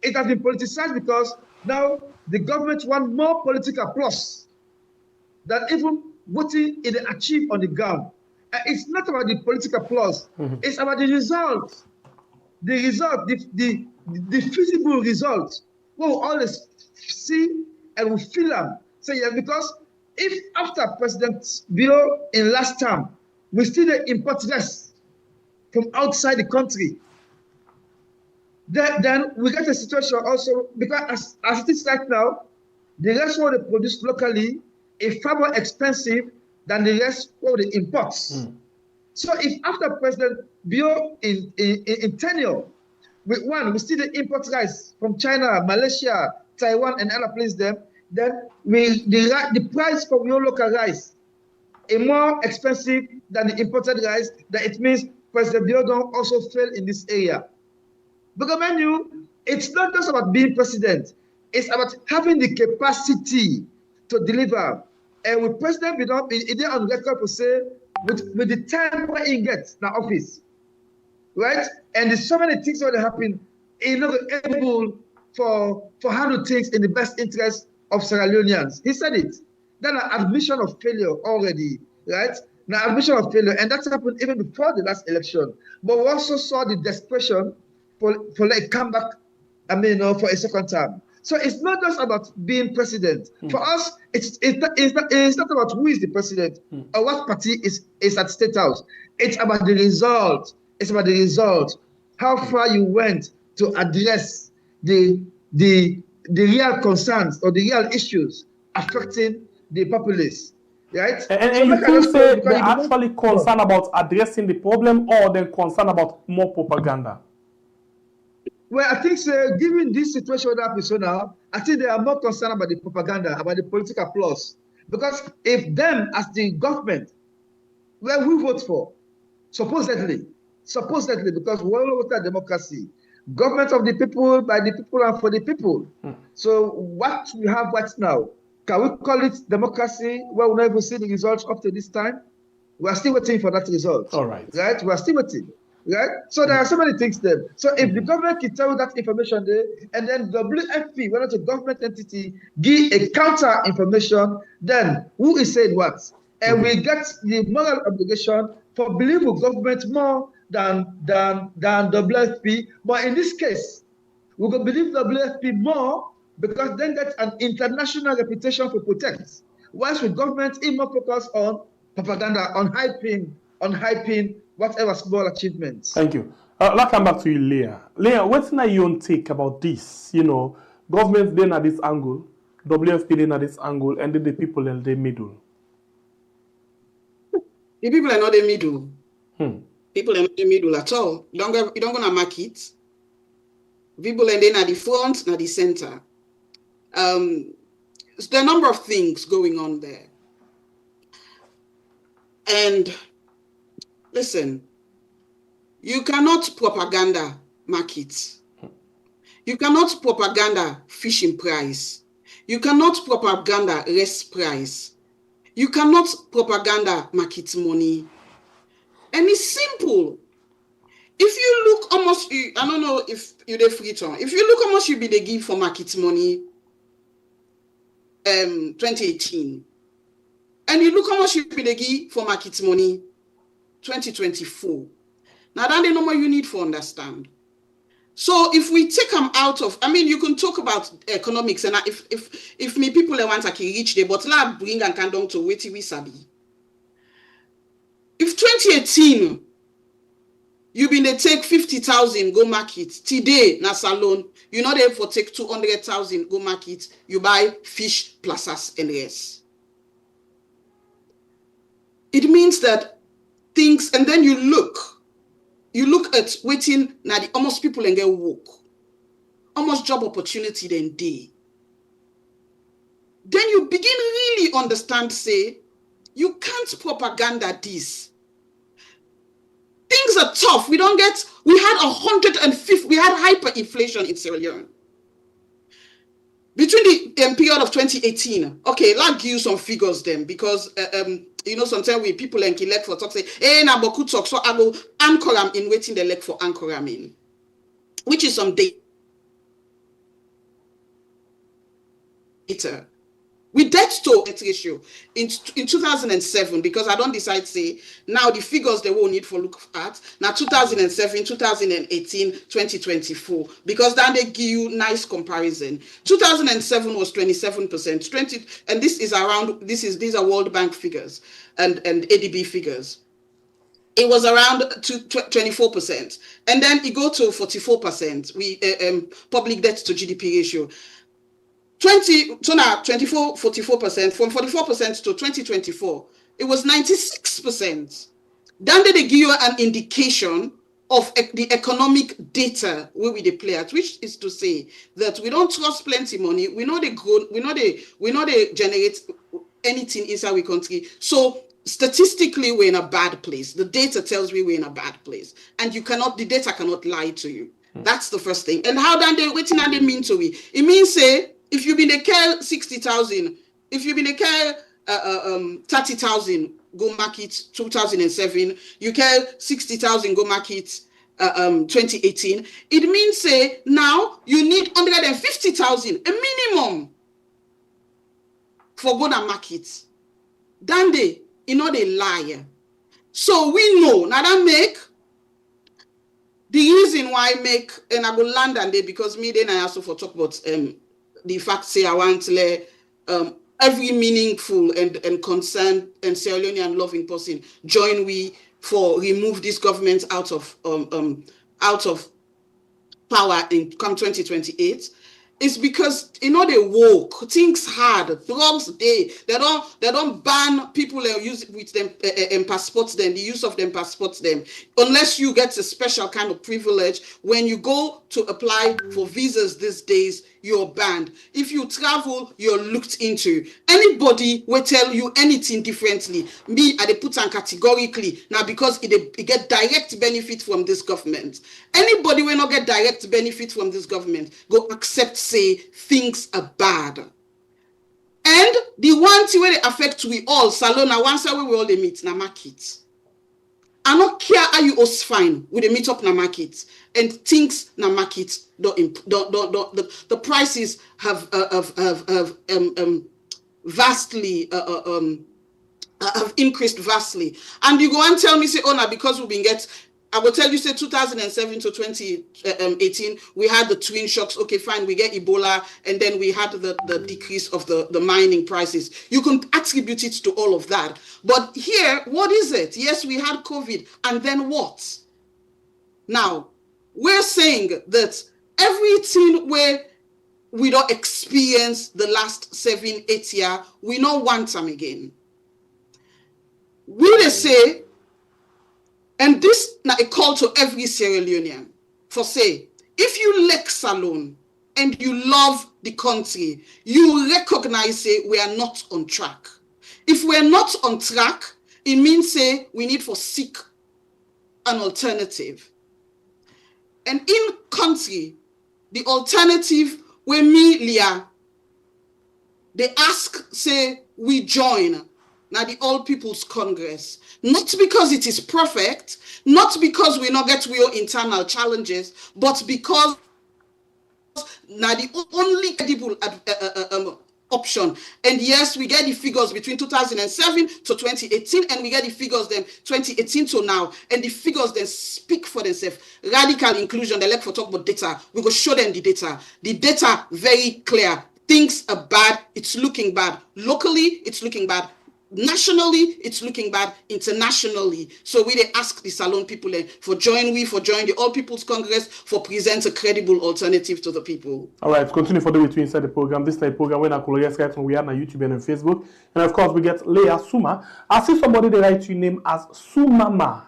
It has been politicized because now the government wants more political applause than even what it achieved on the ground. It's not about the political applause, it's about the result. The result, the feasible result, we'll always see and we'll feel them. So yeah, because if after President Bio in last term, we still import less from outside the country, then we get a situation also, because as it is right now, the rest what they produce locally is far more expensive than the rest what they import. So if after President Bio in tenure, we still import rice from China, Malaysia, Taiwan, and other places, then the price for your local rice is more expensive than the imported rice. That it means President Biodon also fail in this area. Because it's not just about being president; it's about having the capacity to deliver. And with President Biodon, it is on record to say with the time where he gets in office, right? And there's so many things that happen, he's not able for handle things in the best interest of Sierra Leoneans. He said it. Then an admission of failure already, right? Now admission of failure, and that's happened even before the last election. But we also saw the desperation for like comeback, for a second term. So it's not just about being president. For us, it's not about who is the president or what party is at State House. It's about the result. It's about the result. How far you went to address the real concerns or the real issues affecting the populace, right? And so you think say they're actually concerned about addressing the problem, or they're concerned about more propaganda? Well, I think so, given this situation that happens so now, I think they are more concerned about the propaganda, about the political applause. Because if them as the government, where we vote for, supposedly, because we all vote for democracy, government of the people, by the people, and for the people. So what we have right now, can we call it democracy where we never see the results up to this time? We are still waiting for that result. All right. Right? We are still waiting. Right? So there are so many things there. So if the government can tell you that information there, and then WFP, whether it's a government entity, give a counter information, then who is saying what? And we get the moral obligation for believing government more than WFP. But in this case, we can believe WFP more because then that's an international reputation to protect. Whilst with government, it more focus on propaganda, on hyping whatever small achievements. Thank you. Let's come back to you, Leah. Leah, what's your take about this? Government then at this angle, WFP then at this angle, and then the people in the middle. The people are not the middle. People are not the middle at all. You don't gonna mark it. People are then at the front, not the center. So there are a number of things going on there. And listen, you cannot propaganda market. You cannot propaganda fishing price. You cannot propaganda rest price. You cannot propaganda market money. And it's simple. If you look how much, I don't know if you dey free to, if you look how much you be they give for market money 2018, and you look how much you be they give for market money 2024. Now that the number you need for understand. So if we take them out of, I mean, you can talk about economics, and if me people want to reach there, but let bring and come down to wait we sabi. If 2018 you been they take 50,000 go market today na salon, you know they for take 200,000 go market, you buy fish plus and rest. It means that things, and then you look at waiting now the almost people and get work, almost job opportunity then day. Then you begin really understand, say, you can't propaganda this. Things are tough. We had 150, we had hyperinflation in Sierra Leone. Between the period of 2018, okay, let's give you some figures then, because you know, sometimes we people and elect for talk say, hey, na boku talk, so I go anchor them in waiting the elect for anchor them in, which is some data. We debt to debt ratio in 2007, because I don't decide say now the figures they will need for look at now 2007, 2018, 2024, because then they give you nice comparison. 2007 was 27%, and this is around, these are World Bank figures and ADB figures. It was around 24%, and then it go to 44%. We public debt to GDP ratio. 44%, from 44% to 2024, it was 96%. Then they give you an indication of the economic data where we play at, which is to say that we don't trust plenty money. We know they grow, we know they generate anything inside our country. So statistically, we're in a bad place. The data tells me we're in a bad place, and the data cannot lie to you. That's the first thing. And how then they waiting and they mean to we? It means say, if you've been a care 60,000, if you've been a care 30,000 go market 2007, you care 60,000 go market 2018. It means say now you need 150,000, a minimum, for go to market. Then they, you know, they lie. So we know now that make the reason why I make, and I go land and they, because me then I also for talk about the fact say I want to let every meaningful and concerned and Sierra Leonean loving person join we for remove this government out of power in come 2028. It's because you know they woke things hard, drugs they don't ban people use with them and passports them, the use of them passports them, unless you get a special kind of privilege. When you go to apply for visas these days, you're banned. If you travel, you're looked into. Anybody will tell you anything differently. Me, I put on categorically now, because it get direct benefit from this government. Anybody will not get direct benefit from this government go accept say things are bad. And the one thing where they affect we all, Salona, one side where we all they meet na market. I don't care how you us fine with the meet up na market, and things na market the prices have vastly have increased vastly. And you go and tell me say, oh, now because we've been get, I will tell you say 2007 to 2018 we had the twin shocks. Okay, fine, we get Ebola, and then we had the decrease of the mining prices. You can attribute it to all of that. But here, what is it? Yes, we had COVID, and then what? Now, we're saying that everything where we don't experience the last 7-8 years, we don't want them again. We say, and this now a call to every Sierra Leonean, for say, if you like Salone and you love the country, you recognize say we are not on track. If we're not on track, it means say we need for seek an alternative. And in country, the alternative where me, Leah, they ask, say, we join now the All People's Congress. Not because it is perfect, not because we not get real internal challenges, but because now the only credible option. And yes, we get the figures between 2007 to 2018, and we get the figures then 2018 to now, and the figures then speak for themselves. Radical inclusion, they like for talk about data. We go show them the data. The data very clear. Things are bad. It's looking bad. Locally, it's looking bad. Nationally, it's looking bad. Internationally, so we they ask the Salone people for join the All People's Congress for present a credible alternative to the people. All right, continue for the way to inside the program. This is the program when I call guys we are on YouTube and on Facebook, and of course we get Leah Suma. I see somebody they write your name as Sumama.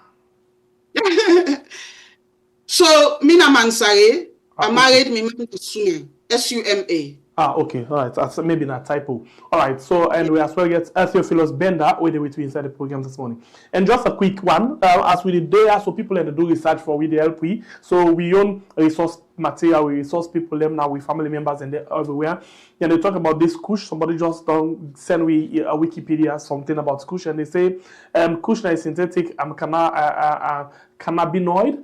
So Mina Mansare, I married me to Suma, Suma. Ah, okay, all right. That's maybe not typo. All right, so and we as well get Theophilus Bender with the way to inside the program this morning. And just a quick one, as we did there, so people and do research for with the LP. So we own resource material, we resource people them now with family members and they're everywhere. And they talk about this kush. Somebody just don't send we a Wikipedia something about kush, and they say kush is synthetic cannabinoid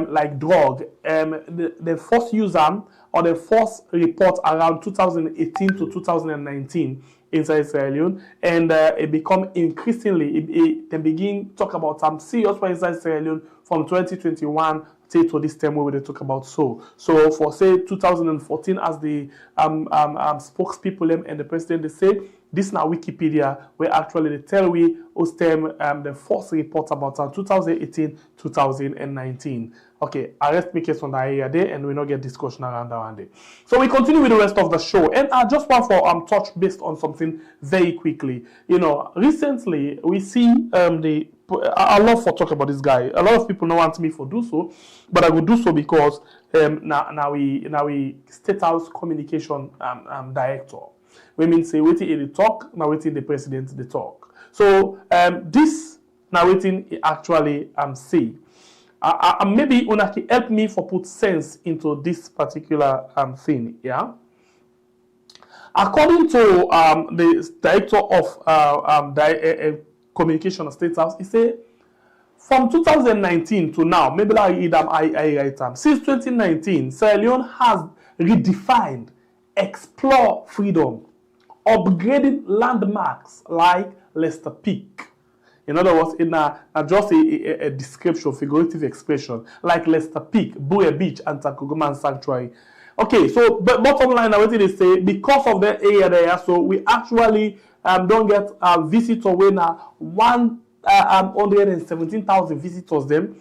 like drug. The first user or the first report around 2018 to 2019 inside Sierra Leone, and it become increasingly, it begin talk about some serious for inside Sierra Leone from 2021 to this time where they talk about so for say 2014 as the spokespeople and the president they say this now Wikipedia where actually they tell we the first report about 2018-2019. Okay, I rest my case on that area there, and we not get discussion around that one day. So we continue with the rest of the show, and I just want for touch based on something very quickly. You know, recently we see I love for talk about this guy. A lot of people don't want me for do so, but I will do so because now we State House communication director. We mean say waiting in the talk, now waiting the president the talk. So this now waiting actually say. Maybe una can help me for put sense into this particular thing, yeah. According to the director of communication of State House, he said from 2019 to now, maybe I write time. Since 2019, Sierra Leone has redefined explore freedom, upgrading landmarks like Leicester Peak. In other words, in just a description, figurative expression, like Leicester Peak, Buea Beach, and Takogoman Sanctuary. Okay, so but bottom line, what they say, because of the area there, so we actually don't get visitors when 117,000 visitors them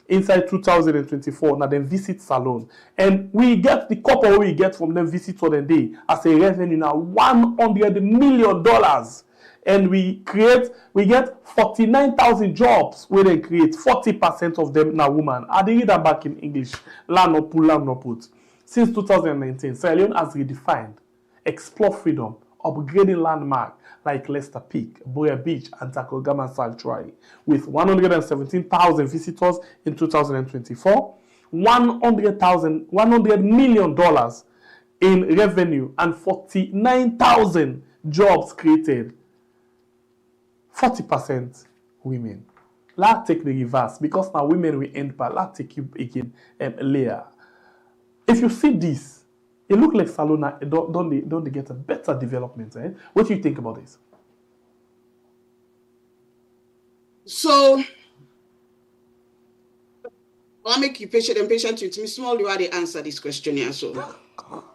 inside 2024. Now them visit Salone, and we get the couple we get from them visitors a day as a revenue now $100 million. And we get 49,000 jobs where they create 40% of them now women. I did read that back in English. Land no pull, land no put. Since 2019, Sierra Leone has redefined explore freedom, upgrading landmark like Leicester Peak, Buea Beach, and Takogaman Sanctuary, with 117,000 visitors in 2024, $100 million in revenue, and 49,000 jobs created. 40% women. Let's take the reverse because now women will end by let's take you again layer. If you see this, it looks like Salona don't they get a better development, eh? What do you think about this? So I'll make you patient with me. Small you are the answer this question here. So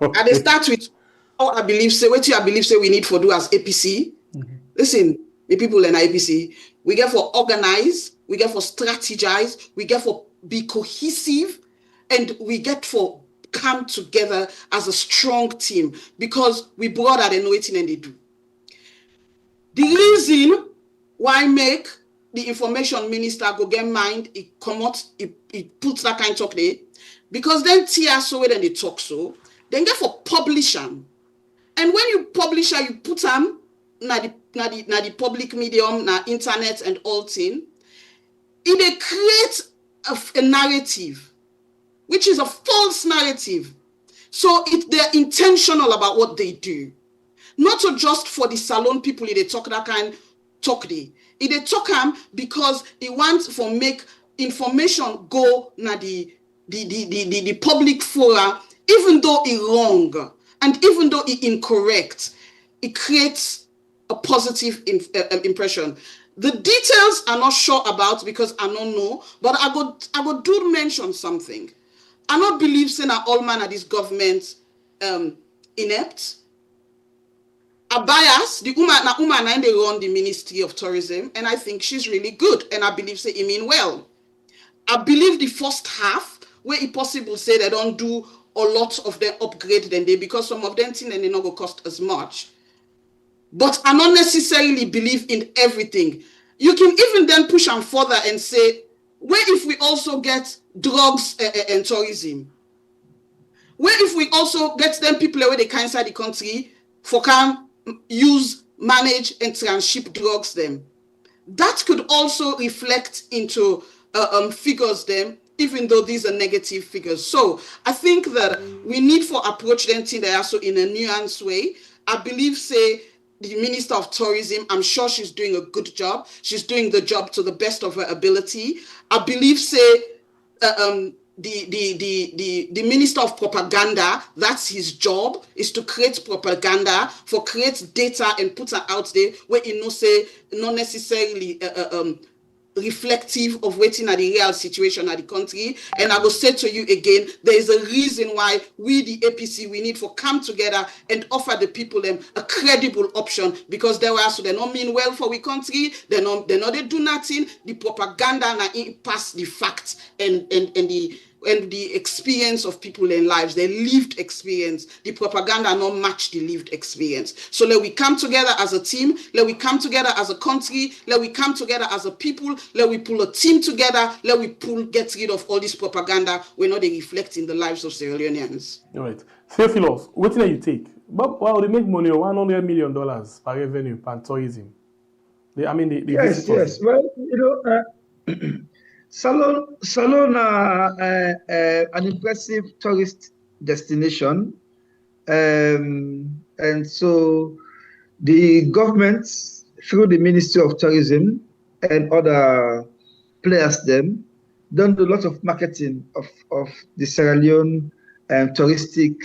okay. And they start with what I believe say we need for do as APC. Mm-hmm. Listen. The people in IPC, we get for organize, we get for strategize, we get for be cohesive, and we get for come together as a strong team because we brother they know it and they do. The reason why make the information minister go get mind, it come out, it puts that kind of talk there, because then tear so when they talk so, then get for publish them. And when you publish her, you put them na the public medium, na internet and all thing, it creates a narrative, which is a false narrative. So they're intentional about what they do. Not just for the salon people, they talk that kind talk they. They talk because it wants for make information go na the public fora, even though it wrong and even though it incorrect, it creates a positive impression. The details I'm not sure about because I don't know, but I would do mention something. I not believe saying that all man at this government inept. A bias, the woman and they run the Ministry of Tourism, and I think she's really good, and I believe say it mean well. I believe the first half, where it possible say they don't do a lot of them upgrade than they, because some of them think they not go cost as much. But I not necessarily believe in everything. You can even then push on further and say, where if we also get drugs and tourism? Where if we also get them people away they can inside the country for can use, manage, and transship drugs them? That could also reflect into figures them, even though these are negative figures. So I think that we need for approach them thing they also in a nuanced way. I believe, say, the Minister of Tourism, I'm sure she's doing a good job. She's doing the job to the best of her ability. I believe, say, the Minister of Propaganda, that's his job, is to create propaganda, for create data and put it out there where it say not necessarily reflective of waiting at the real situation at the country. And I will say to you again, there is a reason why we, the APC, we need to come together and offer the people them a credible option, because they were so they don't mean well for we country, they do nothing. The propaganda na pass the facts and the experience of people in lives, their lived experience. The propaganda not match the lived experience. So let we come together as a team, let we come together as a country, let we come together as a people, let we pull a team together, let we get rid of all this propaganda. We're not reflecting the lives of Sierra Leoneans. All right. Theophilos, what do you take? But well, they make money, $100 million per revenue per tourism. Yes. Well, Salon an impressive tourist destination, and so the government, through the Ministry of Tourism and other players, done a lot of marketing of the Sierra Leone touristic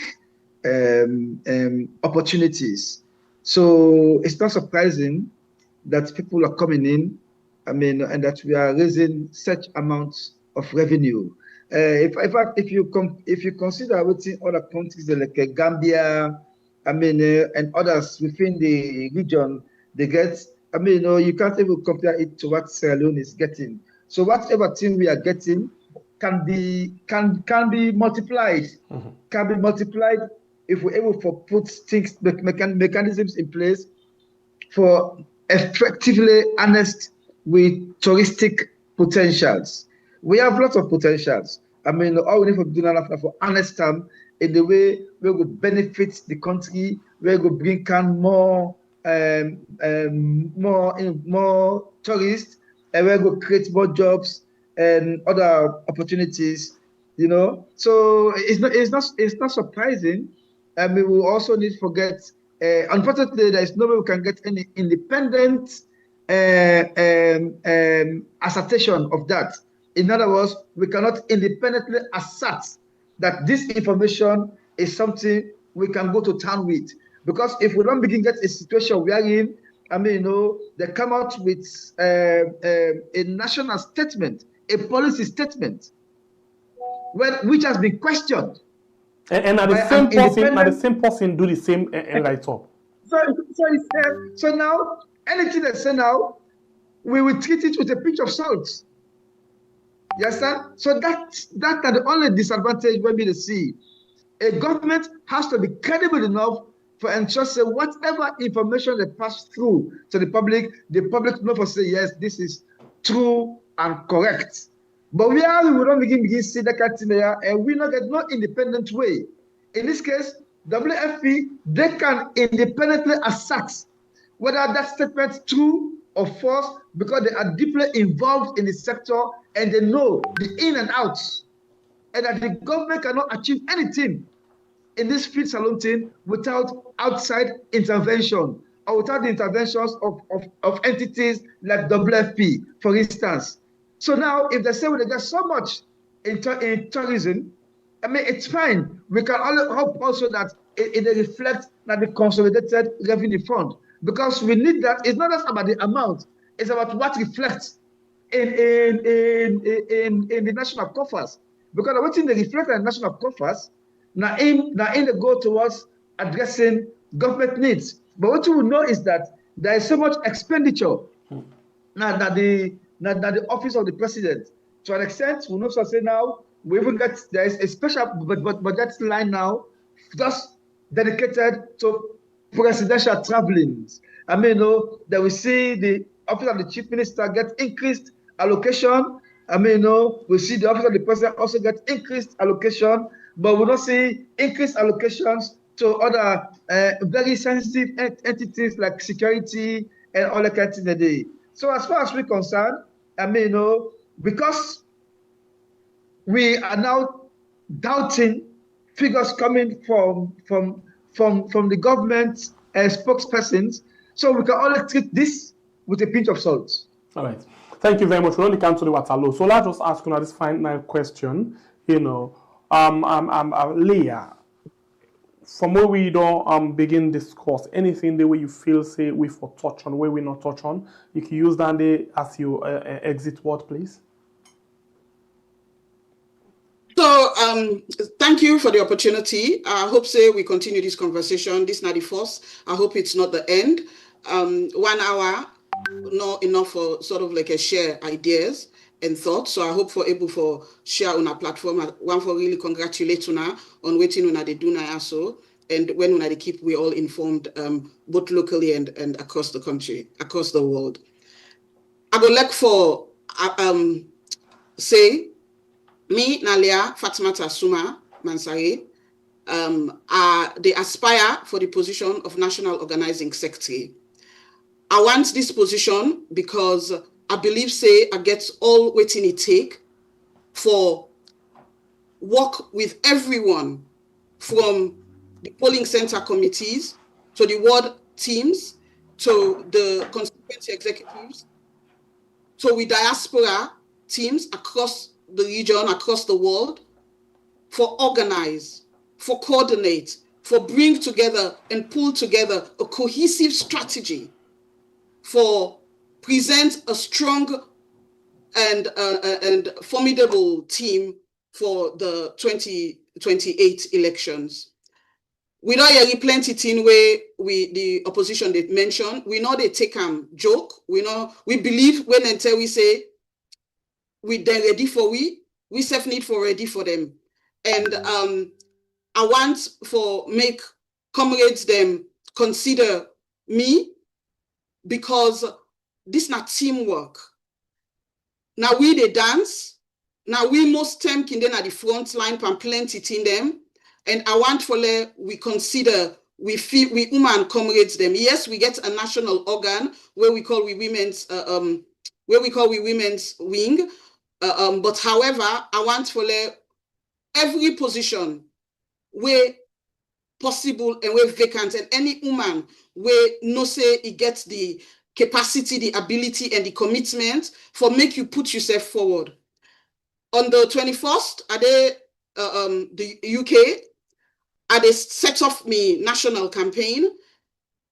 opportunities. So it's not surprising that people are coming in, and that we are raising such amounts of revenue. If you consider within other countries like Gambia, and others within the region, they get, you can't even compare it to what Sierra Leone is getting. So whatever thing we are getting can be multiplied, can be multiplied if we're able to put things, mechanisms in place for effectively harnessed with touristic potentials. We have lots of potentials. All we need to do now for honest time in the way we will benefit the country, we will bring in more tourists, and we will create more jobs and other opportunities. So it's not surprising. We will also need to forget. Unfortunately, there is no way we can get any independent assertion of that. In other words, we cannot independently assert that this information is something we can go to town with. Because if we don't begin to get a situation we are in, they come out with a national statement, a policy statement, which has been questioned. And at the same person do the same write up. So now, anything they say now, we will treat it with a pinch of salt. You understand? So that's the only disadvantage when we see. A government has to be credible enough for ensuring whatever information they pass through to the public know for say, yes, this is true and correct. But we don't begin to see that kind of thing there, and we not get no independent way. In this case, WFP, they can independently assert whether that statement is true or false, because they are deeply involved in the sector and they know the in and outs, and that the government cannot achieve anything in this field salon thing without outside intervention or without the interventions of entities like WFP, for instance. So now, if they say we get so much in tourism, I mean, it's fine. We can hope also that it reflects that the consolidated revenue fund, because we need that. It's not just about the amount; it's about what reflects in the national coffers. Because what in the reflect in the national coffers, now in the go towards addressing government needs. But what you will know is that there is so much expenditure now that the office of the president, to an extent, we know so say now we even get there is a special budget line now just dedicated to presidential travelings. I mean, that we see the office of the chief minister get increased allocation. I mean, we see the office of the president also get increased allocation, but we don't see increased allocations to other very sensitive entities like security and all the kinds of things. So as far as we're concerned, I mean, because we are now doubting figures coming from the government spokespersons, so we can only treat this with a pinch of salt. All right. Thank you very much. We only come to the Waterloo. So let's just ask you this final question. Leah, from where we don't begin discuss anything the way you feel say we for touch on, where we not touch on, you can use that day as you exit word, please. So thank you for the opportunity. I hope we continue this conversation. This is not the first. I hope it's not the end. 1 hour, not enough for sort of like a share ideas and thoughts. So I hope for able for share on our platform. I want for really congratulate una on waiting una they do now so, and when una they keep we all informed both locally and across the country, across the world. I would like for say me Nalia Fatimata Suma Mansari they aspire for the position of National Organizing Secretary. I want this position because I believe I get all waiting it take for work with everyone from the polling center committees to the ward teams to the constituency executives to with diaspora teams across the region, across the world, for organize, for coordinate, for bring together and pull together a cohesive strategy, for present a strong and formidable team for the 2028 elections. We know there plenty thing where the opposition they mention. We know they take joke. We believe when until we say we they're ready for we self need for ready for them. And I want for make comrades them consider me, because this not teamwork. Now we they dance. Now we most time can then at the front line and plenty in them. And I want for we consider we feel we woman comrades them. Yes, we get a national organ where we call we women's wing. But however, I want for every position where possible and where vacant, and any woman where no say it gets the capacity, the ability, and the commitment for make you put yourself forward. On the 21st, at the UK, at the set off me national campaign,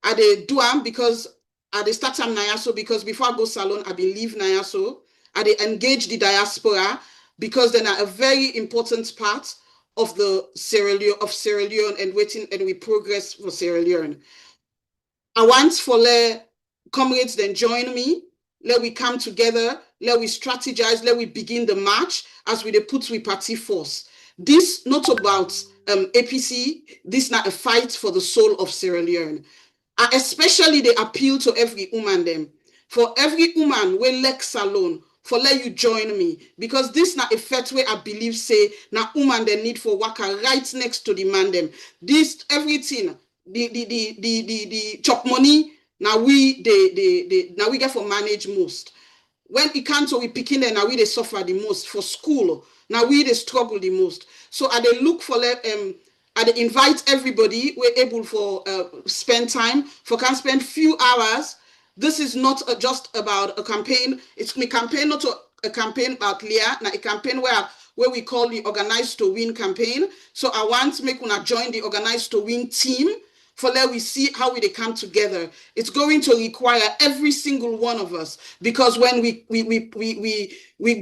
at the do because at the start am Nayaso, because before I go salon, I believe Nayaso, at the engage the diaspora, because then are a very important part of the Sierra Leone and waiting, and we progress for Sierra Leone. I want for comrades then join me. Let we come together. Let we strategize. Let we begin the march as we put we party force. This not about APC. This not a fight for the soul of Sierra Leone. Especially they appeal to every woman them. For every woman we Lex alone. For let you join me, because this not a fact way I believe say now woman they need for worker right next to the man them. This everything the chop money now we now we get for manage most. When it comes to we picking them, now we they suffer the most for school. Now we they struggle the most. So I they look for I invite everybody. We're able for spend time for can spend few hours. This is not just about a campaign. It's a campaign, not a campaign about Leah, a campaign where we call the Organized to Win campaign. So I want to make una join the Organized to Win team. For let we see how they come together. It's going to require every single one of us, because when we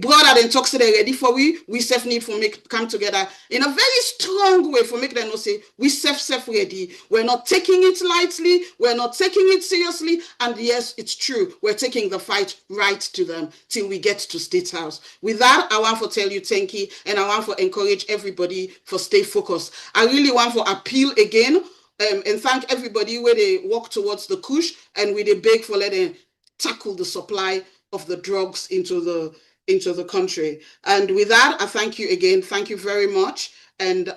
brother and talk, say they're ready for we self need for make come together in a very strong way for make them know say we self ready. We're not taking it lightly, we're not taking it seriously, and yes, it's true. We're taking the fight right to them till we get to State House. With that, I want to tell you thank you, and I want to encourage everybody for stay focused. I really want to appeal again. And thank everybody where they walk towards the kush and where they beg for letting tackle the supply of the drugs into the country. And with that, I thank you again. Thank you very much. And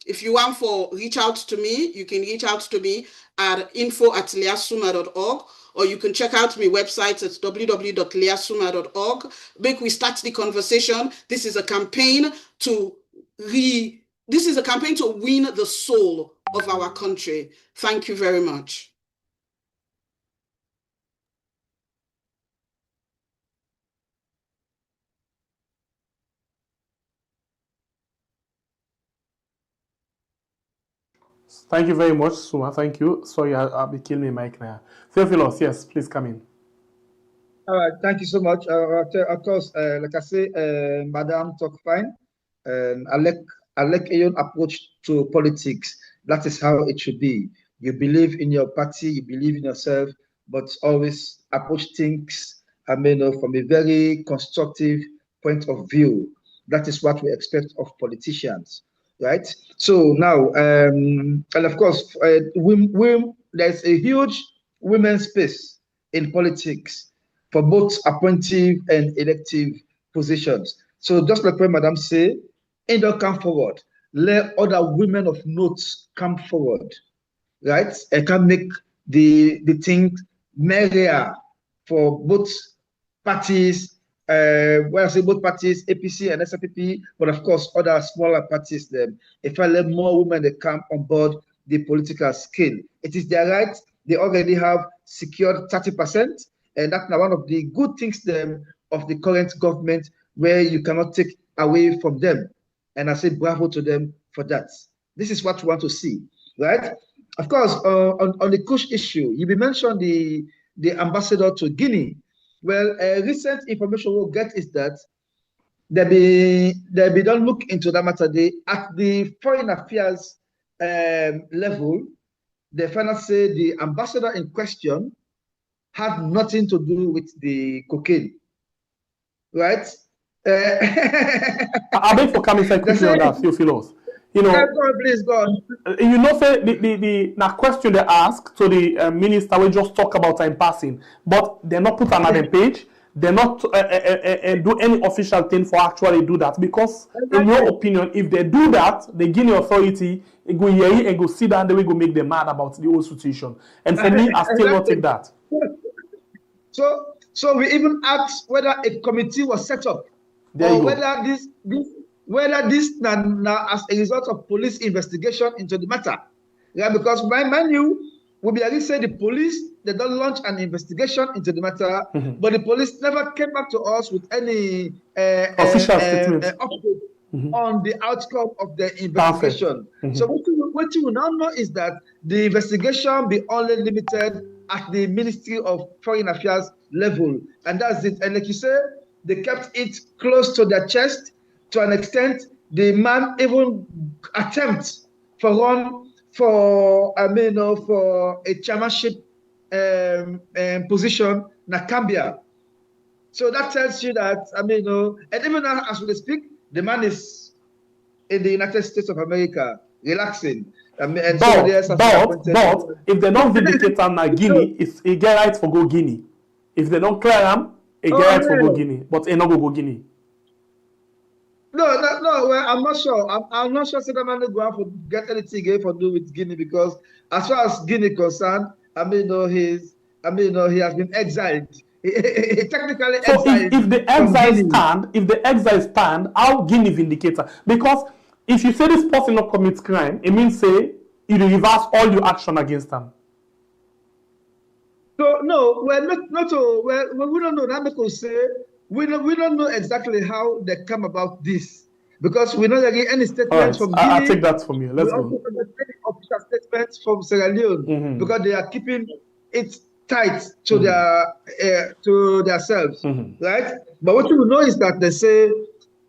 if you want to reach out to me, you can reach out to me at info@leasuma.org, or you can check out my website at www.leasuma.org. Make we start the conversation. This is a campaign to win the soul of our country. Thank you very much. Thank you very much, Suma. Thank you. Sorry, I'll be killing my mic now. Theophilos, yes, please come in. All right, thank you so much. Of course, like I say, Madam talk fine. I like your approach to politics. That is how it should be. You believe in your party, you believe in yourself, but always approach things, from a very constructive point of view. That is what we expect of politicians, right? So now, and of course, there's a huge women's space in politics for both appointive and elective positions. So just like what Madam say, don't come forward. Let other women of note come forward, right? And can make the thing merrier for both parties. When I say both parties, APC and SFPP, but of course other smaller parties. Them, if I let more women that come on board the political scale, it is their right. They already have secured 30%, and that's now one of the good things them of the current government, where you cannot take away from them. And I say bravo to them for that. This is what we want to see, right? Of course, on the Kush issue, you mentioned the ambassador to Guinea. Well, recent information we'll get is that they don't look into that matter. At the foreign affairs level, they finally say the ambassador in question had nothing to do with the cocaine, right? I beg for coming quickly on that, Theophilos. You know, go on, please go on. You know, say the question they ask to the minister, we just talk about in passing, but they're not put another page. They're not do any official thing for actually do that, because in your opinion, if they do that, the Guinea authority go here and go sit down, they will go make them mad about the whole situation. And for me, I still not take that. So we even asked whether a committee was set up, or whether this now as a result of police investigation into the matter. Yeah, because mind you, we already say the police, they don't launch an investigation into the matter, but the police never came back to us with any official statement update on the outcome of the investigation. So what you will now know is that the investigation be only limited at the Ministry of Foreign Affairs level, and that's it. And like you say, they kept it close to their chest to an extent. The man even attempts for a chairmanship position in Gambia. So that tells you that, and even now as we speak, the man is in the United States of America, relaxing. But if they don't vindicate him in Guinea, he get right for go Guinea. If they don't clear him, he get right for go Guinea. But he not go Guinea. No. Well, I'm not sure. I'm not sure that man go out for get anything for do with Guinea, because as far as Guinea concerned, he has been exiled. He technically exiled. If the exile stand, how Guinea vindicator? Because if you say this person not commits crime, it means say you reverse all your action against them. So no, we're not we don't know. That because say we don't know exactly how they come about this, because we don't get any statements from Guinea. I'll take that from you. Let's go. We also don't get any official statements from Sierra Leone, because they are keeping it tight to their themselves, right? But what you know is that they say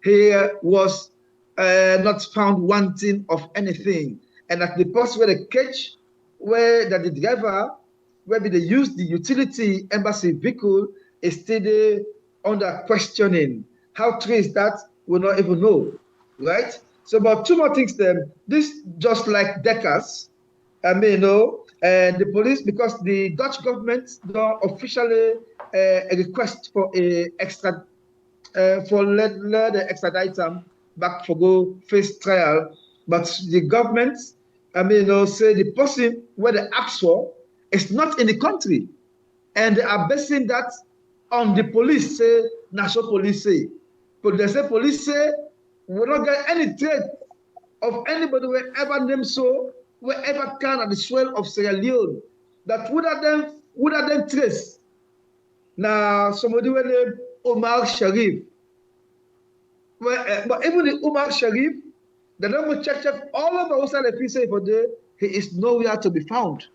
he was not found wanting of anything, and that the person where they catch, where that the driver, whether they use the utility embassy vehicle, is still under questioning. How true is that? We don't even know, right? So, about two more things then. This just like Decas, and the police, because the Dutch government don't officially request for a extra for let the extradite them back for go face trial, but the government, say the person where they ask for is not in the country, and they are basing that on the police say, national police say. But they say police say we don't get any threat of anybody wherever named so, wherever can at the soil of Sierra Leone, that would have them trace. Now somebody will name Omar Sharif. But even the Omar Sharif, they don't go check all over outside the PC for there, he is nowhere to be found.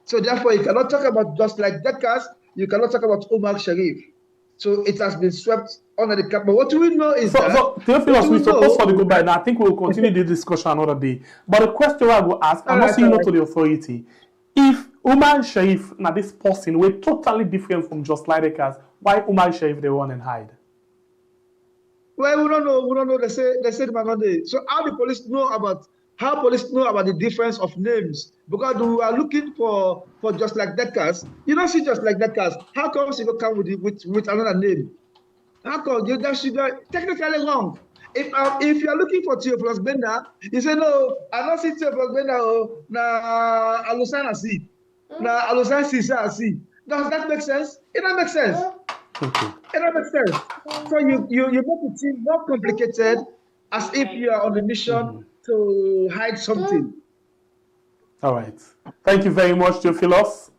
So therefore, you cannot talk about just like that case, you cannot talk about Omar Sharif. So it has been swept under the cap. But what we know is Theophilus, we're supposed to go by now. I think we'll continue the discussion another day. But the question I will ask, I'm not saying no to the authority. If Omar Sharif, now this person, we're totally different from just like the case, why Omar Sharif they run and hide? Well, we don't know. They say the man day. So how the police know about the difference of names? Because we are looking for just like that case. You don't see just like that case. How come you go come with another name? How come you that should be technically wrong? If you are looking for Theophilus Benda, you say no, I don't see Theophilus Benda. Na Alusana see, na Alusana see. Does that make sense? It don't make sense. Okay. It don't make sense. So you make it seem more complicated, as if you are on a mission to hide something. All right. Thank you very much, Theophilus.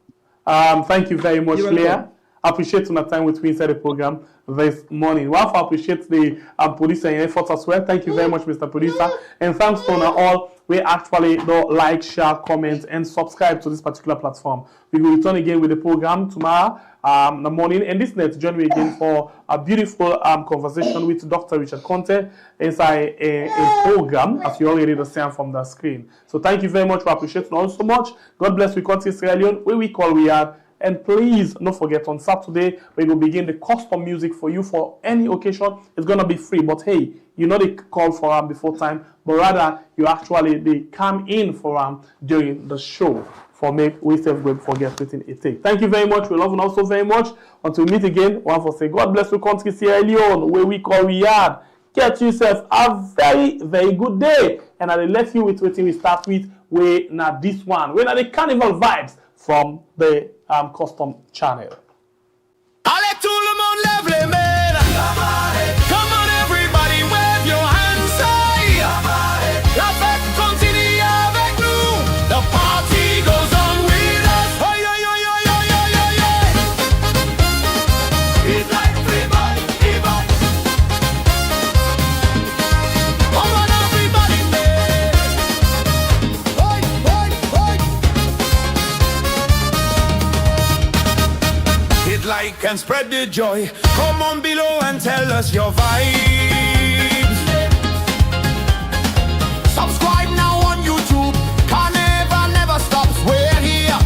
Thank you very much, Leah. I appreciate your time with me inside the program this morning. Well, I appreciate the producer and effort as well. Thank you very much, Mr. Producer. And thanks to all we actually do like, share, comment, and subscribe to this particular platform. We will return again with the program tomorrow in the morning. And this night, join me again for a beautiful conversation with Dr. Richard Conte inside a program, as you already understand from the screen. So thank you very much. We appreciate it all so much. God bless. We continue Sierra Leone, where we call we are. And please don't forget, on Saturday, we will begin the custom music for you for any occasion. It's going to be free. But hey, you know they call for them before time, but rather you actually they come in for them during the show for make we self going forget within a take. Thank you very much. We love you also very much. Until we meet again, one for say God bless you, country Sierra Leone, where we call Riyadh. Get yourself a very, very good day. And I will let you with what we start with. We now this one. We now the carnival vibes from the custom channel. Allez tout le monde lève les mains. Come on everybody, wave your hands high. La fête continue avec nous. The party goes on with us. Oi, oi, oi, oi, oi, oi, oi. It's like everybody, everybody. Come on everybody, man. Oi, oi, oi. Hit like and spread the joy. Come on below and tell us your vibes. Subscribe now on YouTube. Carnival never stops. We're here.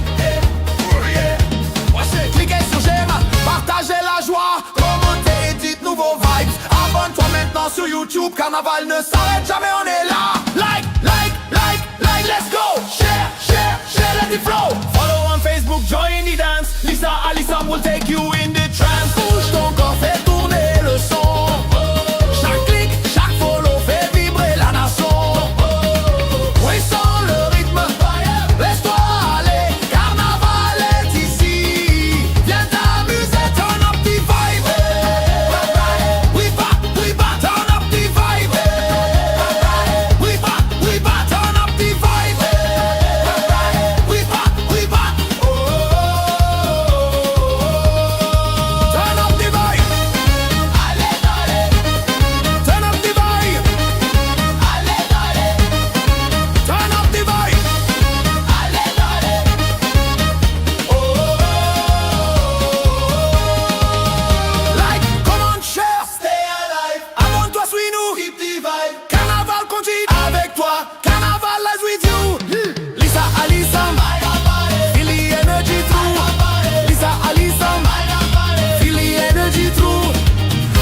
Cliquez sur j'aime, partagez la joie, commentez et dites-nous vos vibes. Abonne-toi maintenant sur YouTube. Carnaval ne s'arrête jamais, on est là. Like, let's go. Share, let it flow. Follow on Facebook, join the dance. Lisa, Alisa will take you in the trance. Bouge ton corps, fais tout.